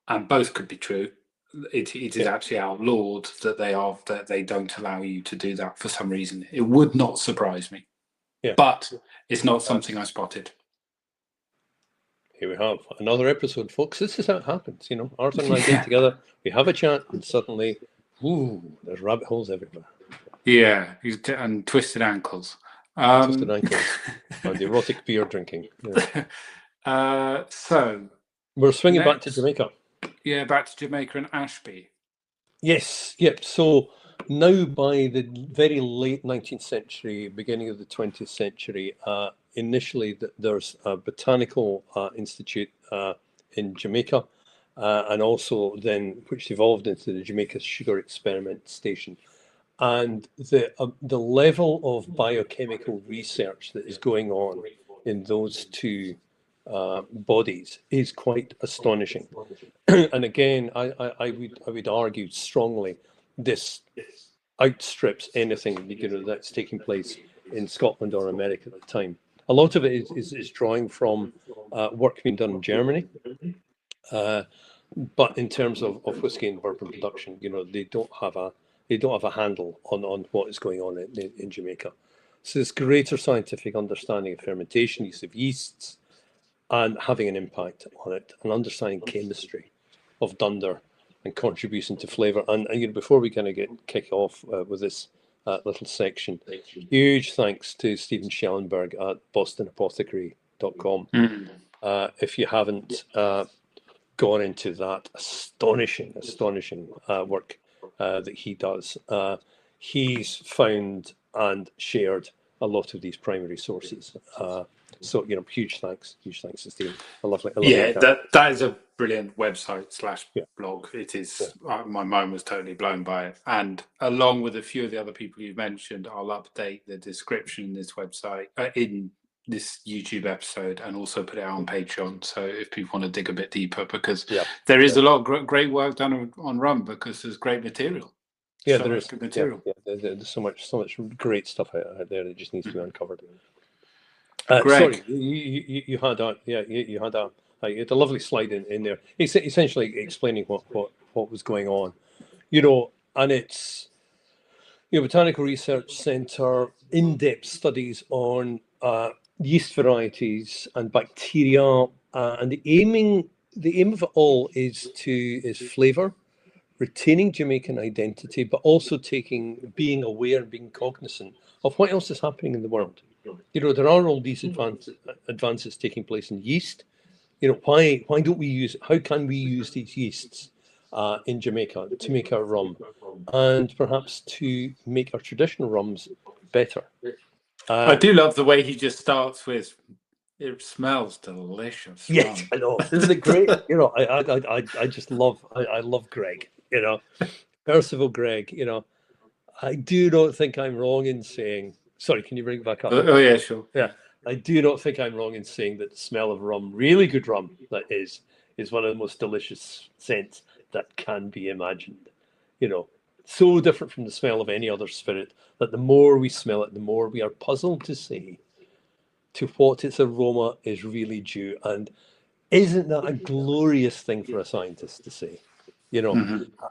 and both could be true, it is actually outlawed that they don't allow you to do that for some reason. It would not surprise me. Yeah. But it's not something I spotted. Here we have another episode, folks. This is how it happens. Arthur and I get together, we have a chat, and suddenly, there's rabbit holes everywhere. Yeah, and twisted ankles. Twisted ankles and erotic beer drinking. Yeah. So we're swinging back to Jamaica. Yeah, back to Jamaica and Ashby. Yes, yep. So now by the very late 19th century, beginning of the 20th century, initially there's a botanical institute in Jamaica, and also then which evolved into the Jamaica Sugar Experiment Station. and the level of biochemical research that is going on in those two bodies is quite astonishing. And again, I would argue strongly this outstrips anything that's taking place in Scotland or America at the time. A lot of it is drawing from work being done in Germany, but in terms of whiskey and bourbon production, they don't have a handle on what is going on in Jamaica. So this greater scientific understanding of fermentation, use of yeasts, and having an impact on it, and understanding chemistry of Dunder and contribution to flavour. And before we kind of kick off with this little section, huge thanks to Stephen Schellenberg at bostonapothecary.com. If you haven't gone into that astonishing work that he does, he's found and shared a lot of these primary sources. So huge thanks to Stephen. I love that is a brilliant website / blog. It is. My mind was totally blown by it, and along with a few of the other people you've mentioned, I'll update the description in this website in this YouTube episode, and also put it out on Patreon. So if people want to dig a bit deeper, because there is a lot of great work done on rum, because there's great material. Yeah, there is good material. There's so much great stuff out there that just needs to be uncovered. Sorry, you had you had a lovely slide in there, essentially explaining what was going on, and it's Botanical Research Centre in-depth studies on yeast varieties and bacteria, and the aim of it all is flavour, retaining Jamaican identity, but also being aware and being cognizant of what else is happening in the world. There are all these advances taking place in yeast. Why don't we use? How can we use these yeasts in Jamaica to make our rum, and perhaps to make our traditional rums better? I do love the way he just starts with, "It smells delicious." Yes, I know. Isn't it great? I just love. I love Greg. Percival Greg. I do not think I'm wrong in saying. Sorry, can you bring it back up? Oh yeah, sure. Yeah, I do not think I'm wrong in saying that the smell of rum, really good rum, that is one of the most delicious scents that can be imagined. So different from the smell of any other spirit that the more we smell it, the more we are puzzled to say to what its aroma is really due. And isn't that a glorious thing for a scientist to say?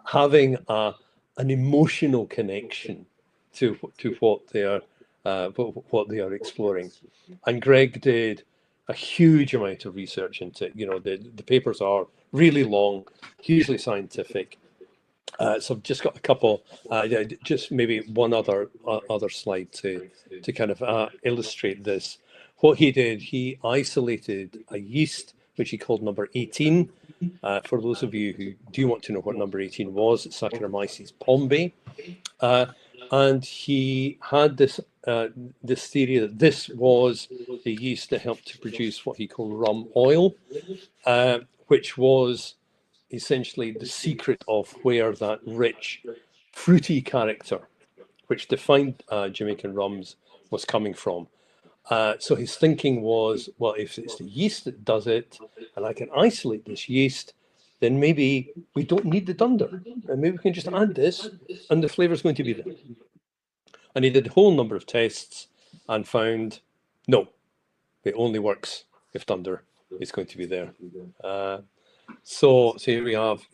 Having an emotional connection to what they are exploring. And Greg did a huge amount of research into it. The papers are really long, hugely scientific. So I've just got a couple, just maybe one other slide to kind of illustrate this. What he did, he isolated a yeast which he called number 18. For those of you who do want to know what number 18 was, it's Saccharomyces pombe. And he had this theory that this was the yeast that helped to produce what he called rum oil, which was essentially the secret of where that rich, fruity character, which defined Jamaican rums, was coming from. So his thinking was, well, if it's the yeast that does it, and I can isolate this yeast, then maybe we don't need the Dunder, and maybe we can just add this, and the flavour is going to be there. And he did a whole number of tests and found, no, it only works if Dunder is going to be there. So here we have,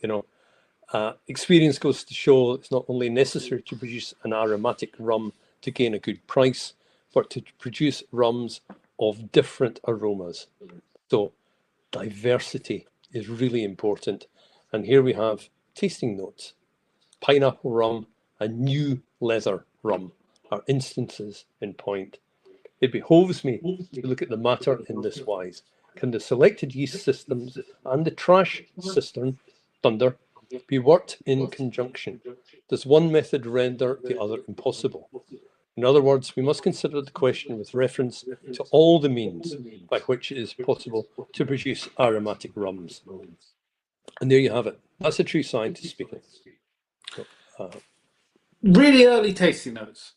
experience goes to show it's not only necessary to produce an aromatic rum to gain a good price, but to produce rums of different aromas. So diversity is really important. And here we have tasting notes. Pineapple rum and new leather rum are instances in point. It behoves me to look at the matter in this wise. Can the selected yeast systems and the trash cistern, Dunder, be worked in conjunction? Does one method render the other impossible? In other words, we must consider the question with reference to all the means by which it is possible to produce aromatic rums. And there you have it. That's a true scientist speaking. So, Really early tasting notes.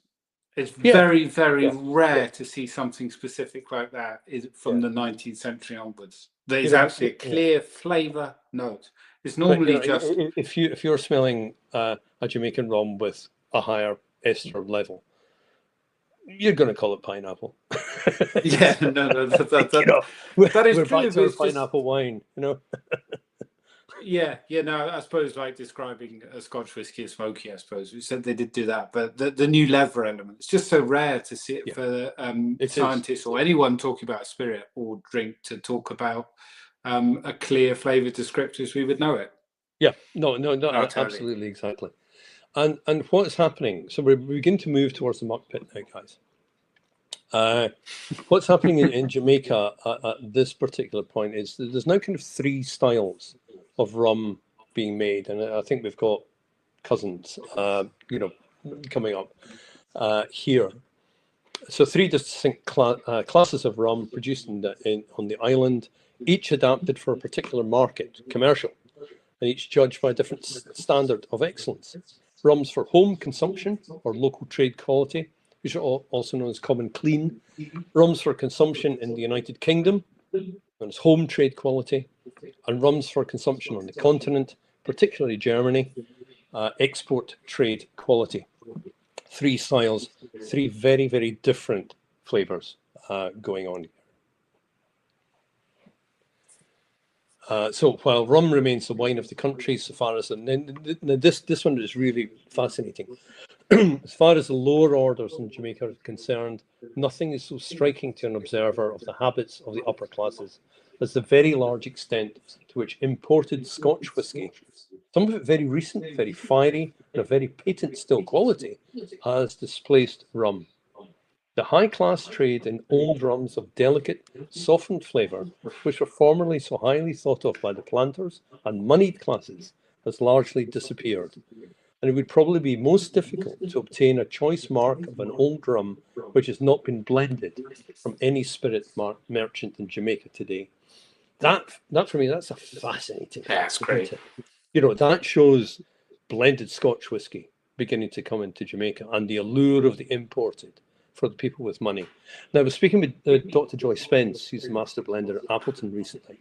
It's Yeah, very, very yeah, rare to see something specific like that from yeah. the 19th century onwards. There You is know, actually a yeah. clear flavour note. It's But normally just if you're smelling a Jamaican rum with a higher ester level, you're going to call it pineapple. yeah, no, You know, that is we're true. back But to our it's just pineapple wine. You know. yeah, no. I suppose like describing a Scotch whiskey as smoky. I suppose we said they did do that, but the new leather element. It's just so rare to see it Yeah, for it is. scientists or anyone talking about a spirit or drink to talk about a clear flavour descriptors. We would know it. Yeah, no, Not early. absolutely, exactly. And what's happening? So we begin to move towards the muck pit now, guys. What's happening in Jamaica at this particular point is that there's now kind of three styles of rum being made, and I think we've got cousins, coming up here. So three distinct classes of rum produced on the island, each adapted for a particular market, commercial, and each judged by a different standard of excellence. Rums for home consumption or local trade quality, which are also known as common clean. Rums for consumption in the United Kingdom, known as home trade quality. And rums for consumption on the continent, particularly Germany, export trade quality. Three styles, three very, very different flavours going on. So while rum remains the wine of the country, so far as this one is really fascinating. As far as the lower orders in Jamaica are concerned, nothing is so striking to an observer of the habits of the upper classes as the very large extent to which imported Scotch whisky, some of it very recent, very fiery, and of very patent still quality, has displaced rum. The high-class trade in old rums of delicate, softened flavour, which were formerly so highly thought of by the planters and moneyed classes, has largely disappeared, and it would probably be most difficult to obtain a choice mark of an old rum which has not been blended from any spirit merchant in Jamaica today. That for me, that's a fascinating Yeah, fact, it's isn't great. it? You know, that shows blended Scotch whisky beginning to come into Jamaica and the allure of the imported for the people with money. Now, I was speaking with Dr. Joy Spence, who's the master blender at Appleton recently,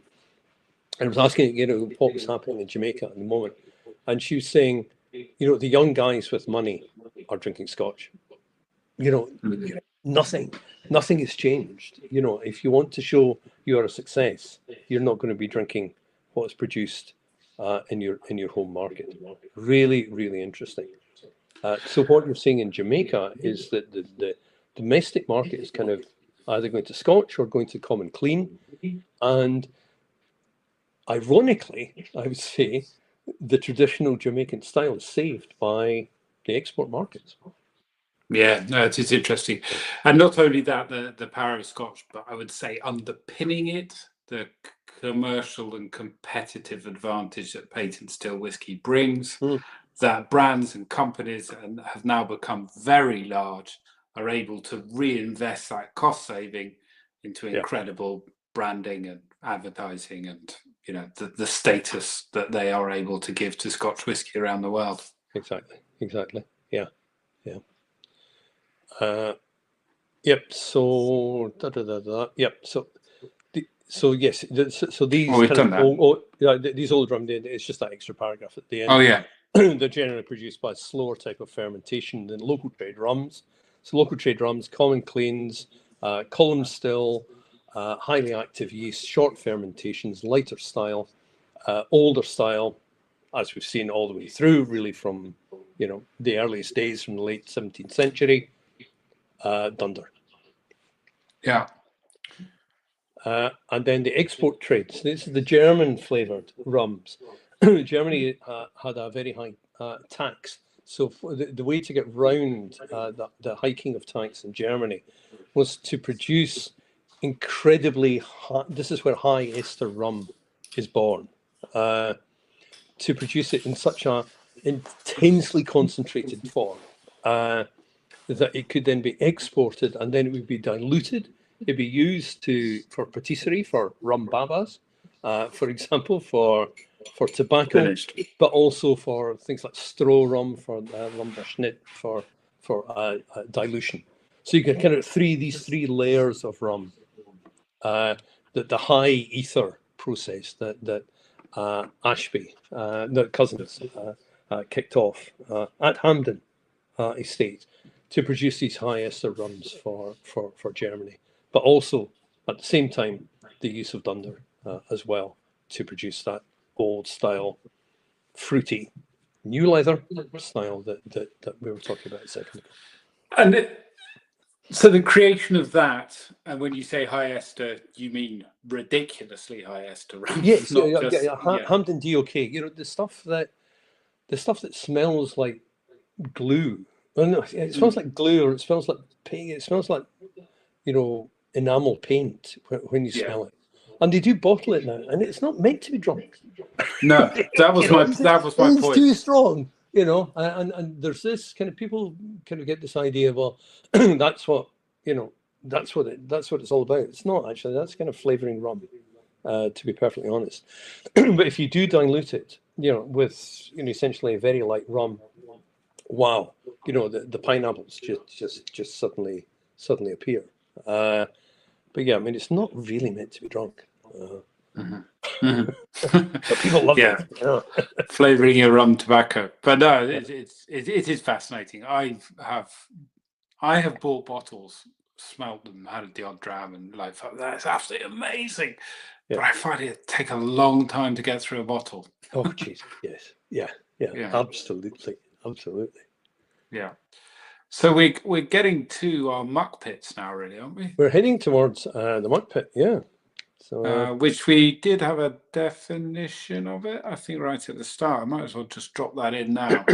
and I was asking, what was happening in Jamaica at the moment. And she was saying, the young guys with money are drinking Scotch. You know, Mm. nothing has changed. If you want to show you're a success, you're not going to be drinking what's produced in your home market. Really, really interesting. So what you're seeing in Jamaica is that the domestic market is kind of either going to Scotch or going to common clean. And ironically, I would say the traditional Jamaican style is saved by the export markets. Yeah, no, it is interesting, and not only that, the power of Scotch, but I would say underpinning it, the commercial and competitive advantage that patent still whiskey brings, that brands and companies have now become very large, are able to reinvest that cost saving into Yeah, incredible branding and advertising, and the status that they are able to give to Scotch whiskey around the world. exactly. Yeah. Yep. So Yep. So yes. So Oh, these we've kind done of that. these old drum. It's just that extra paragraph at the Oh end. yeah. They're generally produced by a slower type of fermentation than local trade rums. So local trade rums, common cleans, column still, highly active yeast, short fermentations, lighter style, older style, as we've seen all the way through, really from the earliest days from the late 17th century. Dunder. Yeah. And then the export trade. So this is the German flavoured rums. Germany had a very high tax. So for the way to get round the hiking of tax in Germany was to produce incredibly high, this is where high ester rum is born, to produce it in such a intensely concentrated form that it could then be exported and then it would be diluted. It'd be used for patisserie, for rum babas, for example, for tobacco, Finished. but also for things like straw rum, for rum verschnitt, for dilution. So you get kind of these three layers of rum. The high ether process that Ashby, the cousins, kicked off at Hampden estate to produce these high ester rums for Germany, but also at the same time the use of Dunder as well to produce that old style, fruity, new leather style that we were talking about a second ago. And so the creation of that, and when you say high ester, you mean ridiculously high ester rums, Yes, not just Hampden DOK. You know, the stuff that smells like glue. Well, no, it smells like glue, or it smells like paint. It smells like, you know, enamel paint when you smell it. And they do bottle it now, and it's not meant to be drunk. No, that was my It's point. too strong, you know. And there's this kind of people kind of get this idea, well, that's what that's what it's all about. It's not actually. That's kind of flavoring rum, to be perfectly honest. But if you do dilute it, you know, with essentially a very light rum, wow, you know, the pineapples just suddenly appear. But yeah, I mean, it's not really meant to be drunk. But people love it. Yeah. Flavoring your rum tobacco. But no, it is fascinating. I have bought bottles, smelt them, had the odd dram, and like thought, that's absolutely amazing. Yeah. But I find it take a long time to get through a bottle. Oh, jeez, yes, yeah, absolutely. Yeah. So we're getting to our muck pits now, really, aren't we? We're heading towards the muck pit, yeah. So, which we did have a definition of it, I think, right at the start. I might as well just drop that in now.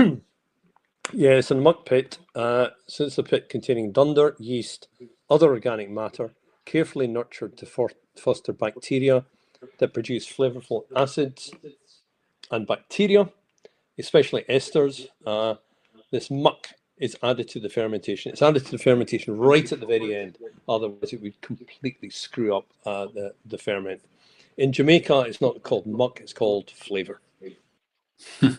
yes, in the muck pit, so it's a pit containing dunder, yeast, other organic matter, carefully nurtured to foster bacteria that produce flavourful acids and bacteria, especially esters. This muck is added to the fermentation. It's added to the fermentation right at the very end. Otherwise, it would completely screw up the ferment. In Jamaica, it's not called muck; it's called flavour. You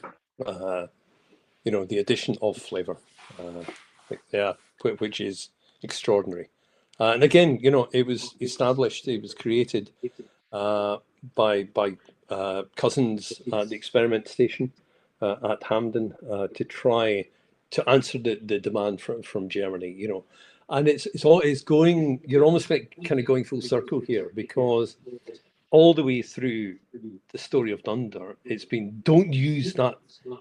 know, the addition of flavour, which is extraordinary. And again, you know, it was established. It was created by cousins at the experiment station at Hampden to try to answer the demand from Germany, you know. And it's going, you're almost like kind of going full circle here, because all the way through the story of Dunder, it's been, don't use that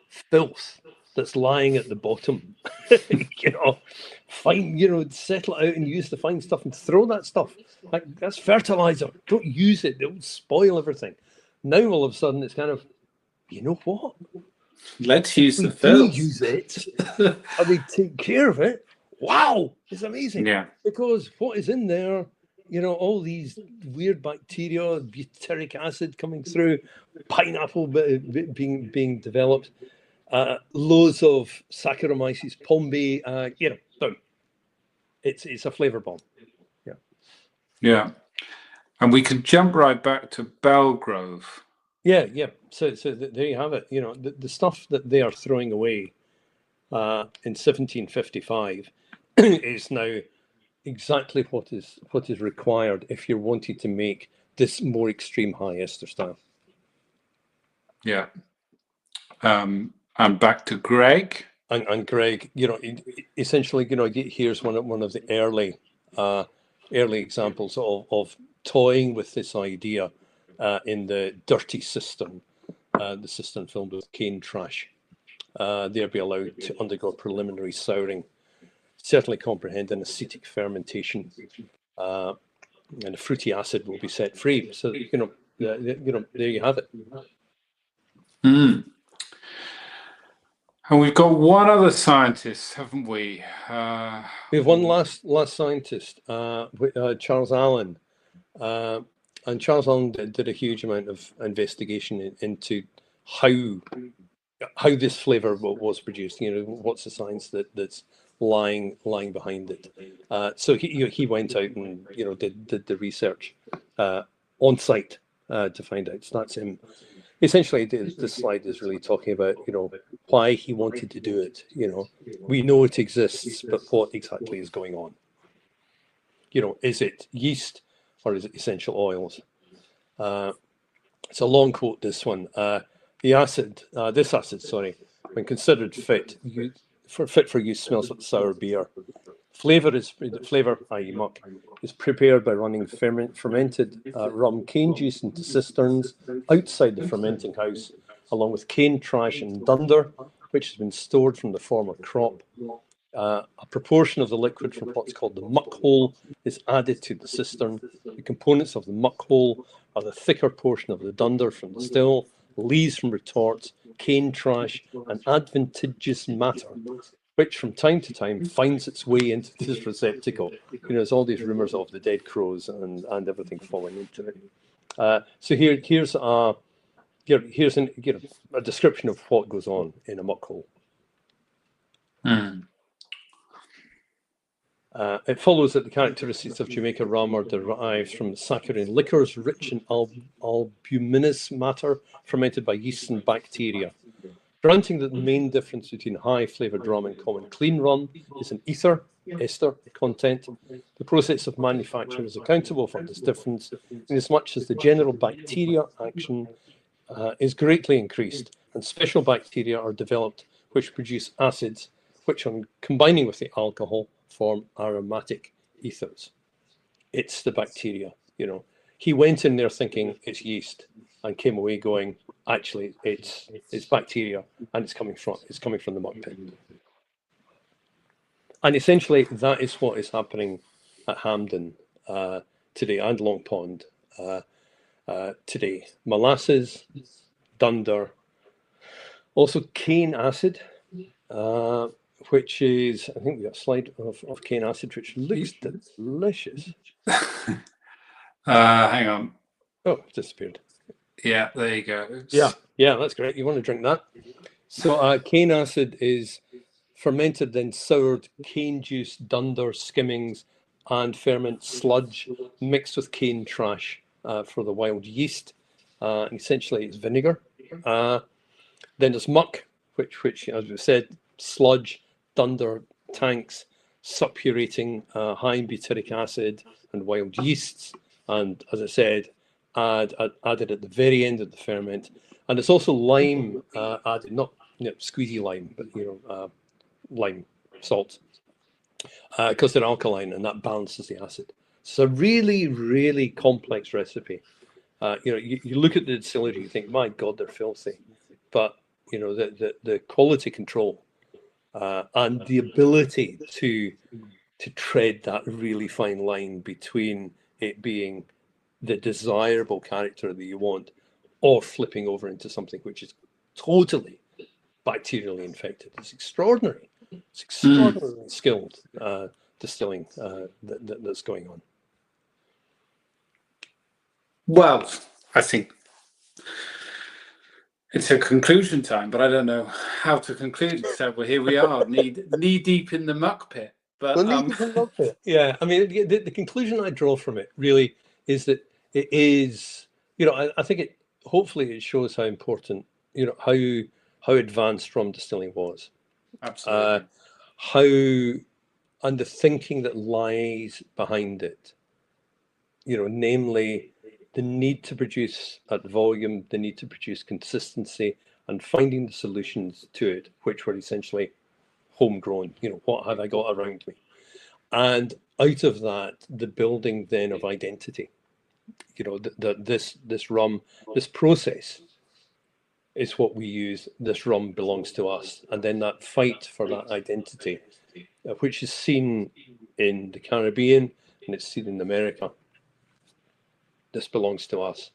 filth that's lying at the bottom. You know, settle it out and use the fine stuff and throw that stuff. Like, that's fertilizer. Don't use it. It'll spoil everything. Now all of a sudden it's kind of, you know what? Let's use the do filth. Use it, and we take care of it. Wow, it's amazing. Yeah. Because what is in there, you know, all these weird bacteria, butyric acid coming through, pineapple being developed, loads of Saccharomyces pombe, you know, boom. It's a flavour bomb. Yeah. Yeah. And we can jump right back to Belgrove. Yeah. So there you have it. You know, the stuff that they are throwing away in 1755 is now exactly what is required if you're wanting to make this more extreme high ester style. Yeah. And back to Greg. And Greg, you know, essentially, you know, here's one of the early examples of toying with this idea in the dirty cistern, the cistern filled with cane trash. They'll be allowed to undergo preliminary souring, certainly comprehend an acetic fermentation, and a fruity acid will be set free. So you know, there you have it. Mm. And we've got one other scientist, haven't we? We have one last scientist, Charles Allen, and Charles Allen did a huge amount of investigation into how this flavour was produced. You know, what's the science that's lying behind it. So he went out and, you know, did the research on site to find out. So that's him essentially, this slide is really talking about, why he wanted to do it. We know it exists, but what exactly is going on? Is it yeast or is it essential oils? It's a long quote, this one. This acid, when considered fit for use, smells like sour beer. Flavour, i.e. muck, is prepared by running fermented rum cane juice into cisterns outside the fermenting house, along with cane trash and dunder, which has been stored from the former crop. A proportion of the liquid from what's called the muck hole is added to the cistern. The components of the muck hole are the thicker portion of the dunder from the still, lees from retorts, cane trash, and adventitious matter, which from time to time finds its way into this receptacle. There's all these rumours of the dead crows and everything falling into it. So here's a description of what goes on in a muck hole. It follows that the characteristics of Jamaica rum are derived from saccharine liquors rich in albuminous matter fermented by yeast and bacteria. Granting that the main difference between high-flavoured rum and common clean rum is an ester content, the process of manufacture is accountable for this difference inasmuch as the general bacteria action is greatly increased and special bacteria are developed which produce acids which, on combining with the alcohol, form aromatic ethers. It's the bacteria, He went in there thinking it's yeast and came away going, actually, it's bacteria and it's coming from the muck pit. And essentially, that is what is happening at Hampden today and Long Pond today. Molasses, dunder, also cane acid. Which is, I think we got a slide of cane acid, which looks delicious. Hang on. Oh, it disappeared. Yeah, there you go. Yeah, that's great. You want to drink that? So cane acid is fermented, then soured cane juice, dunder, skimmings, and ferment sludge mixed with cane trash for the wild yeast. Essentially, it's vinegar. Then there's muck, which, as we said, sludge, dunder, tanks, suppurating high butyric acid and wild yeasts, and as I said, added at the very end of the ferment. And it's also lime added, not squeezy lime, but lime salt, because they're alkaline, and that balances the acid. It's a really, really complex recipe. You look at the distillery, you think, my God, they're filthy, but the quality control. And the ability to tread that really fine line between it being the desirable character that you want or flipping over into something which is totally bacterially infected. It's extraordinary. It's extraordinarily skilled distilling that's going on. Well, I think it's a conclusion time, but I don't know how to conclude. So here we are, knee deep in the muck pit. But yeah, I mean, the conclusion I draw from it really is that it is, I think it hopefully it shows how important, how advanced rum distilling was. Absolutely. And the thinking that lies behind it, namely the need to produce at volume, the need to produce consistency, and finding the solutions to it, which were essentially homegrown. What have I got around me? And out of that, the building then of identity. This rum, this process is what we use. This rum belongs to us, and then that fight for that identity, which is seen in the Caribbean and it's seen in America. This belongs to us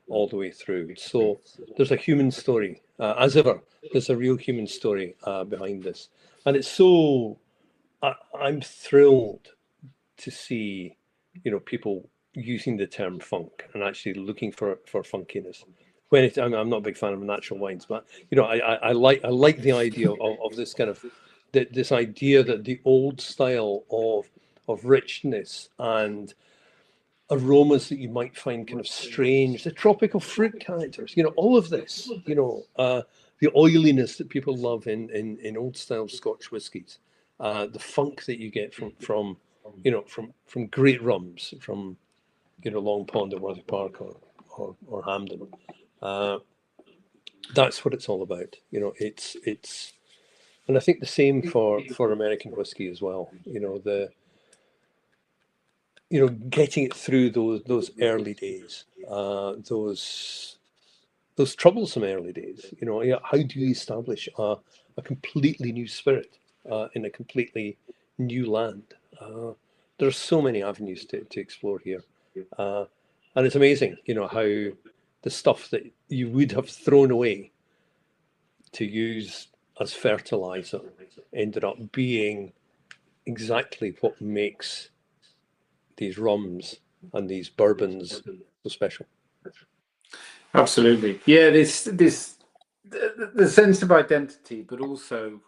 all the way through. So there's a human story, as ever. There's a real human story behind this, and it's so. I'm thrilled to see, people using the term funk and actually looking for funkiness. I'm not a big fan of natural wines, but I like the idea of this kind of this idea that the old style of richness and aromas that you might find kind of strange, the tropical fruit characters, all of this, the oiliness that people love in old style Scotch whiskies, the funk that you get from great rums, from Long Pond or Worthy Park or Hampden. That's what it's all about. It's and I think the same for American whiskey as well. Getting it through those early days, those troublesome early days. How do you establish a completely new spirit in a completely new land? There are so many avenues to explore here, and it's amazing, how the stuff that you would have thrown away to use as fertilizer ended up being exactly what makes these rums and these bourbons so special. Absolutely. Yeah, the sense of identity, but also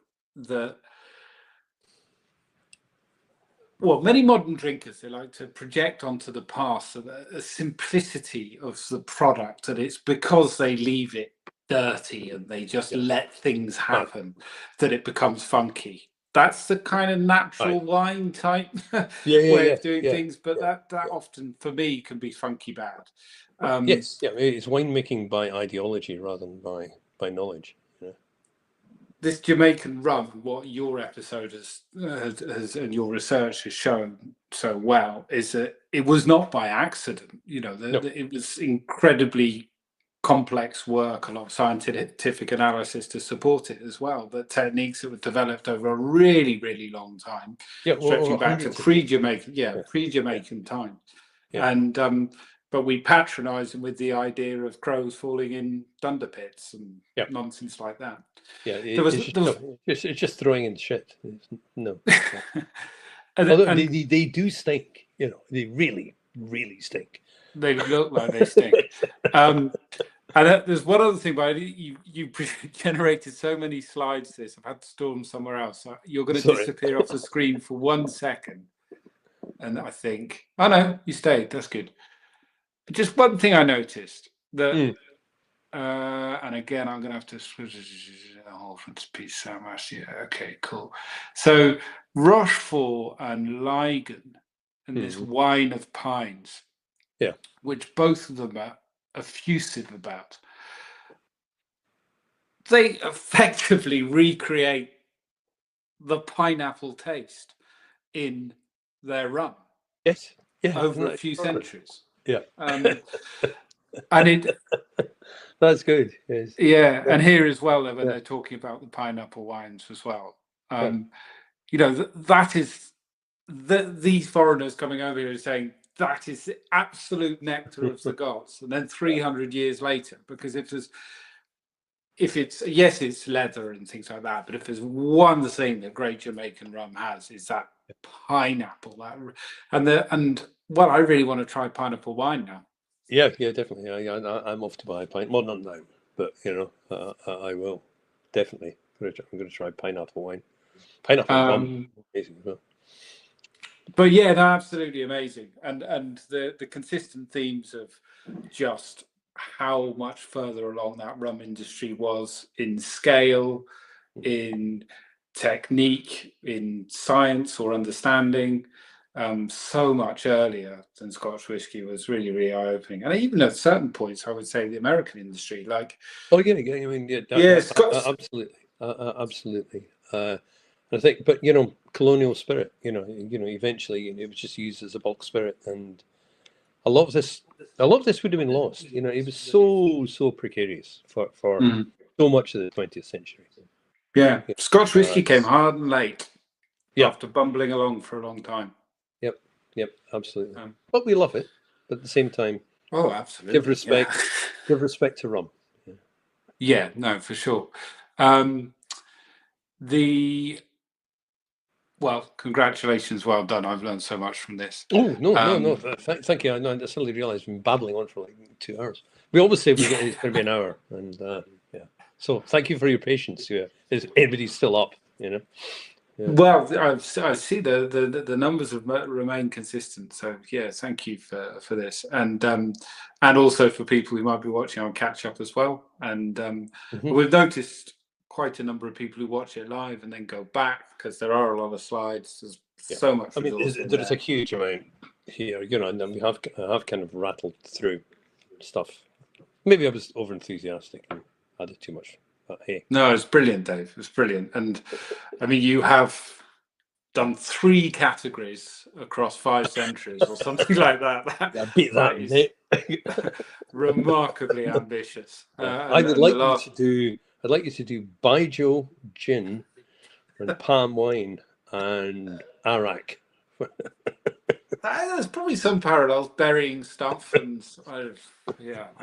many modern drinkers, they like to project onto the past a simplicity of the product, and it's because they leave it dirty and they just let things happen that it becomes funky. That's the kind of natural wine type way of doing things, but that often, for me, can be funky bad. It's winemaking by ideology rather than by knowledge. This Jamaican rum, what your episode has and your research has shown so well, is that it was not by accident. It was incredibly complex work, a lot of scientific analysis to support it as well. But techniques that were developed over a really, really long time, stretching back to pre-Jamaican times, and but we patronise them with the idea of crows falling in Dunder pits and nonsense like that. It's just throwing in shit. No. Although they do stink. They really, really stink. They look like they stink. And there's one other thing, but you generated so many slides. I've had to store them somewhere else. So you're going to disappear off the screen for 1 second, and I think, oh no, you stayed. That's good. Just one thing I noticed that, and again, I'm going to have to switch piece Sourmash. Yeah, okay, cool. So Rochefort and Lygon and this wine of pines, which both of them are effusive about, they effectively recreate the pineapple taste in their rum. Yes, over a few centuries. Yeah. And that's good. Yes. Yeah, and here as well, when they're talking about the pineapple wines as well. That is these foreigners coming over here saying that is the absolute nectar of the gods, and then 300 years later, because if it's leather and things like that, but if there's one thing that great Jamaican rum has, is that pineapple. I really want to try pineapple wine now. Yeah, definitely. I'm off to buy a pint. Well, not now, but I will definitely. I'm going to try pineapple wine. Pineapple rum, amazing as well. But yeah, they're absolutely amazing, and the consistent themes of just how much further along that rum industry was in scale, in technique, in science or understanding, so much earlier than Scotch whisky was really, really eye-opening. And even at certain points, I would say the American industry, like absolutely, absolutely. I think, but colonial spirit, eventually it was just used as a bulk spirit, and a lot of this would have been lost. It was so precarious for so much of the 20th century. Yeah, Scotch whisky came hard and late after bumbling along for a long time. Yep, absolutely. But we love it. But at the same time, absolutely, give respect to rum. Yeah, no, for sure. Congratulations, well done. I've learned so much from this. Oh, no. Thank you. I suddenly realised we've been babbling on for like 2 hours. We always say it's going to be an hour, and So thank you for your patience. Is everybody's still up? Yeah. Well, I see the numbers have remained consistent. So yeah, thank you for this, and also for people who might be watching on catch up as well. And we've noticed quite a number of people who watch it live and then go back, because there are a lot of slides. There's so much. I mean, there's a huge amount here, you know, and then I have kind of rattled through stuff. Maybe I was over enthusiastic and added too much. But hey, No, it's brilliant, Dave. It's brilliant, and I mean, you have done 3 categories across 5 centuries or something like that. I beat that, is mate. remarkably ambitious. I would like you to do. I'd like you to do Baijiu gin and palm wine and arak. There's probably some parallels, burying stuff, and I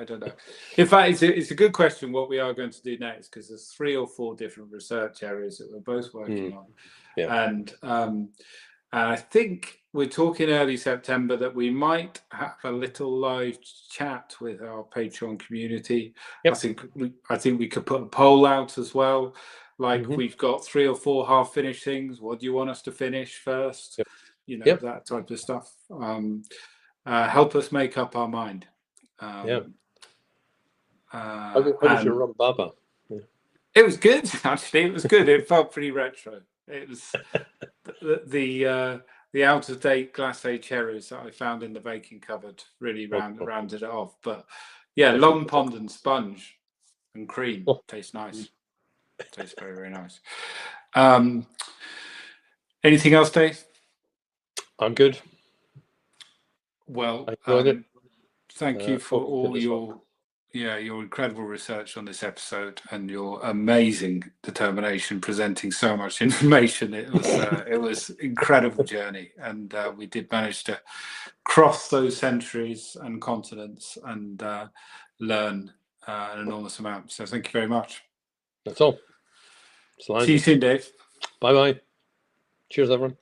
don't know. In fact, it's a good question what we are going to do next, because there's 3 or 4 different research areas that we're both working on. Yeah. And I think we're talking early September that we might have a little live chat with our Patreon community. Yep. I think we could put a poll out as well. Like, we've got 3 or 4 half-finished things. What do you want us to finish first? Yep. You know, Yep. that type of stuff. Help us make up our mind. How was your rum baba? Yeah. It was good, actually. It was good. It felt pretty retro. It was the out-of-date glacé cherries that I found in the baking cupboard really rounded it off. But yeah, long pond and sponge and cream tastes nice. Tastes very, very nice. Anything else, Dave? I'm good. Well, I enjoyed it. Thank you for all your incredible research on this episode and your amazing determination presenting so much information. It was incredible journey, and we did manage to cross those centuries and continents and learn an enormous amount. So thank you very much. That's all. See you soon, Dave. Bye bye. Cheers, everyone.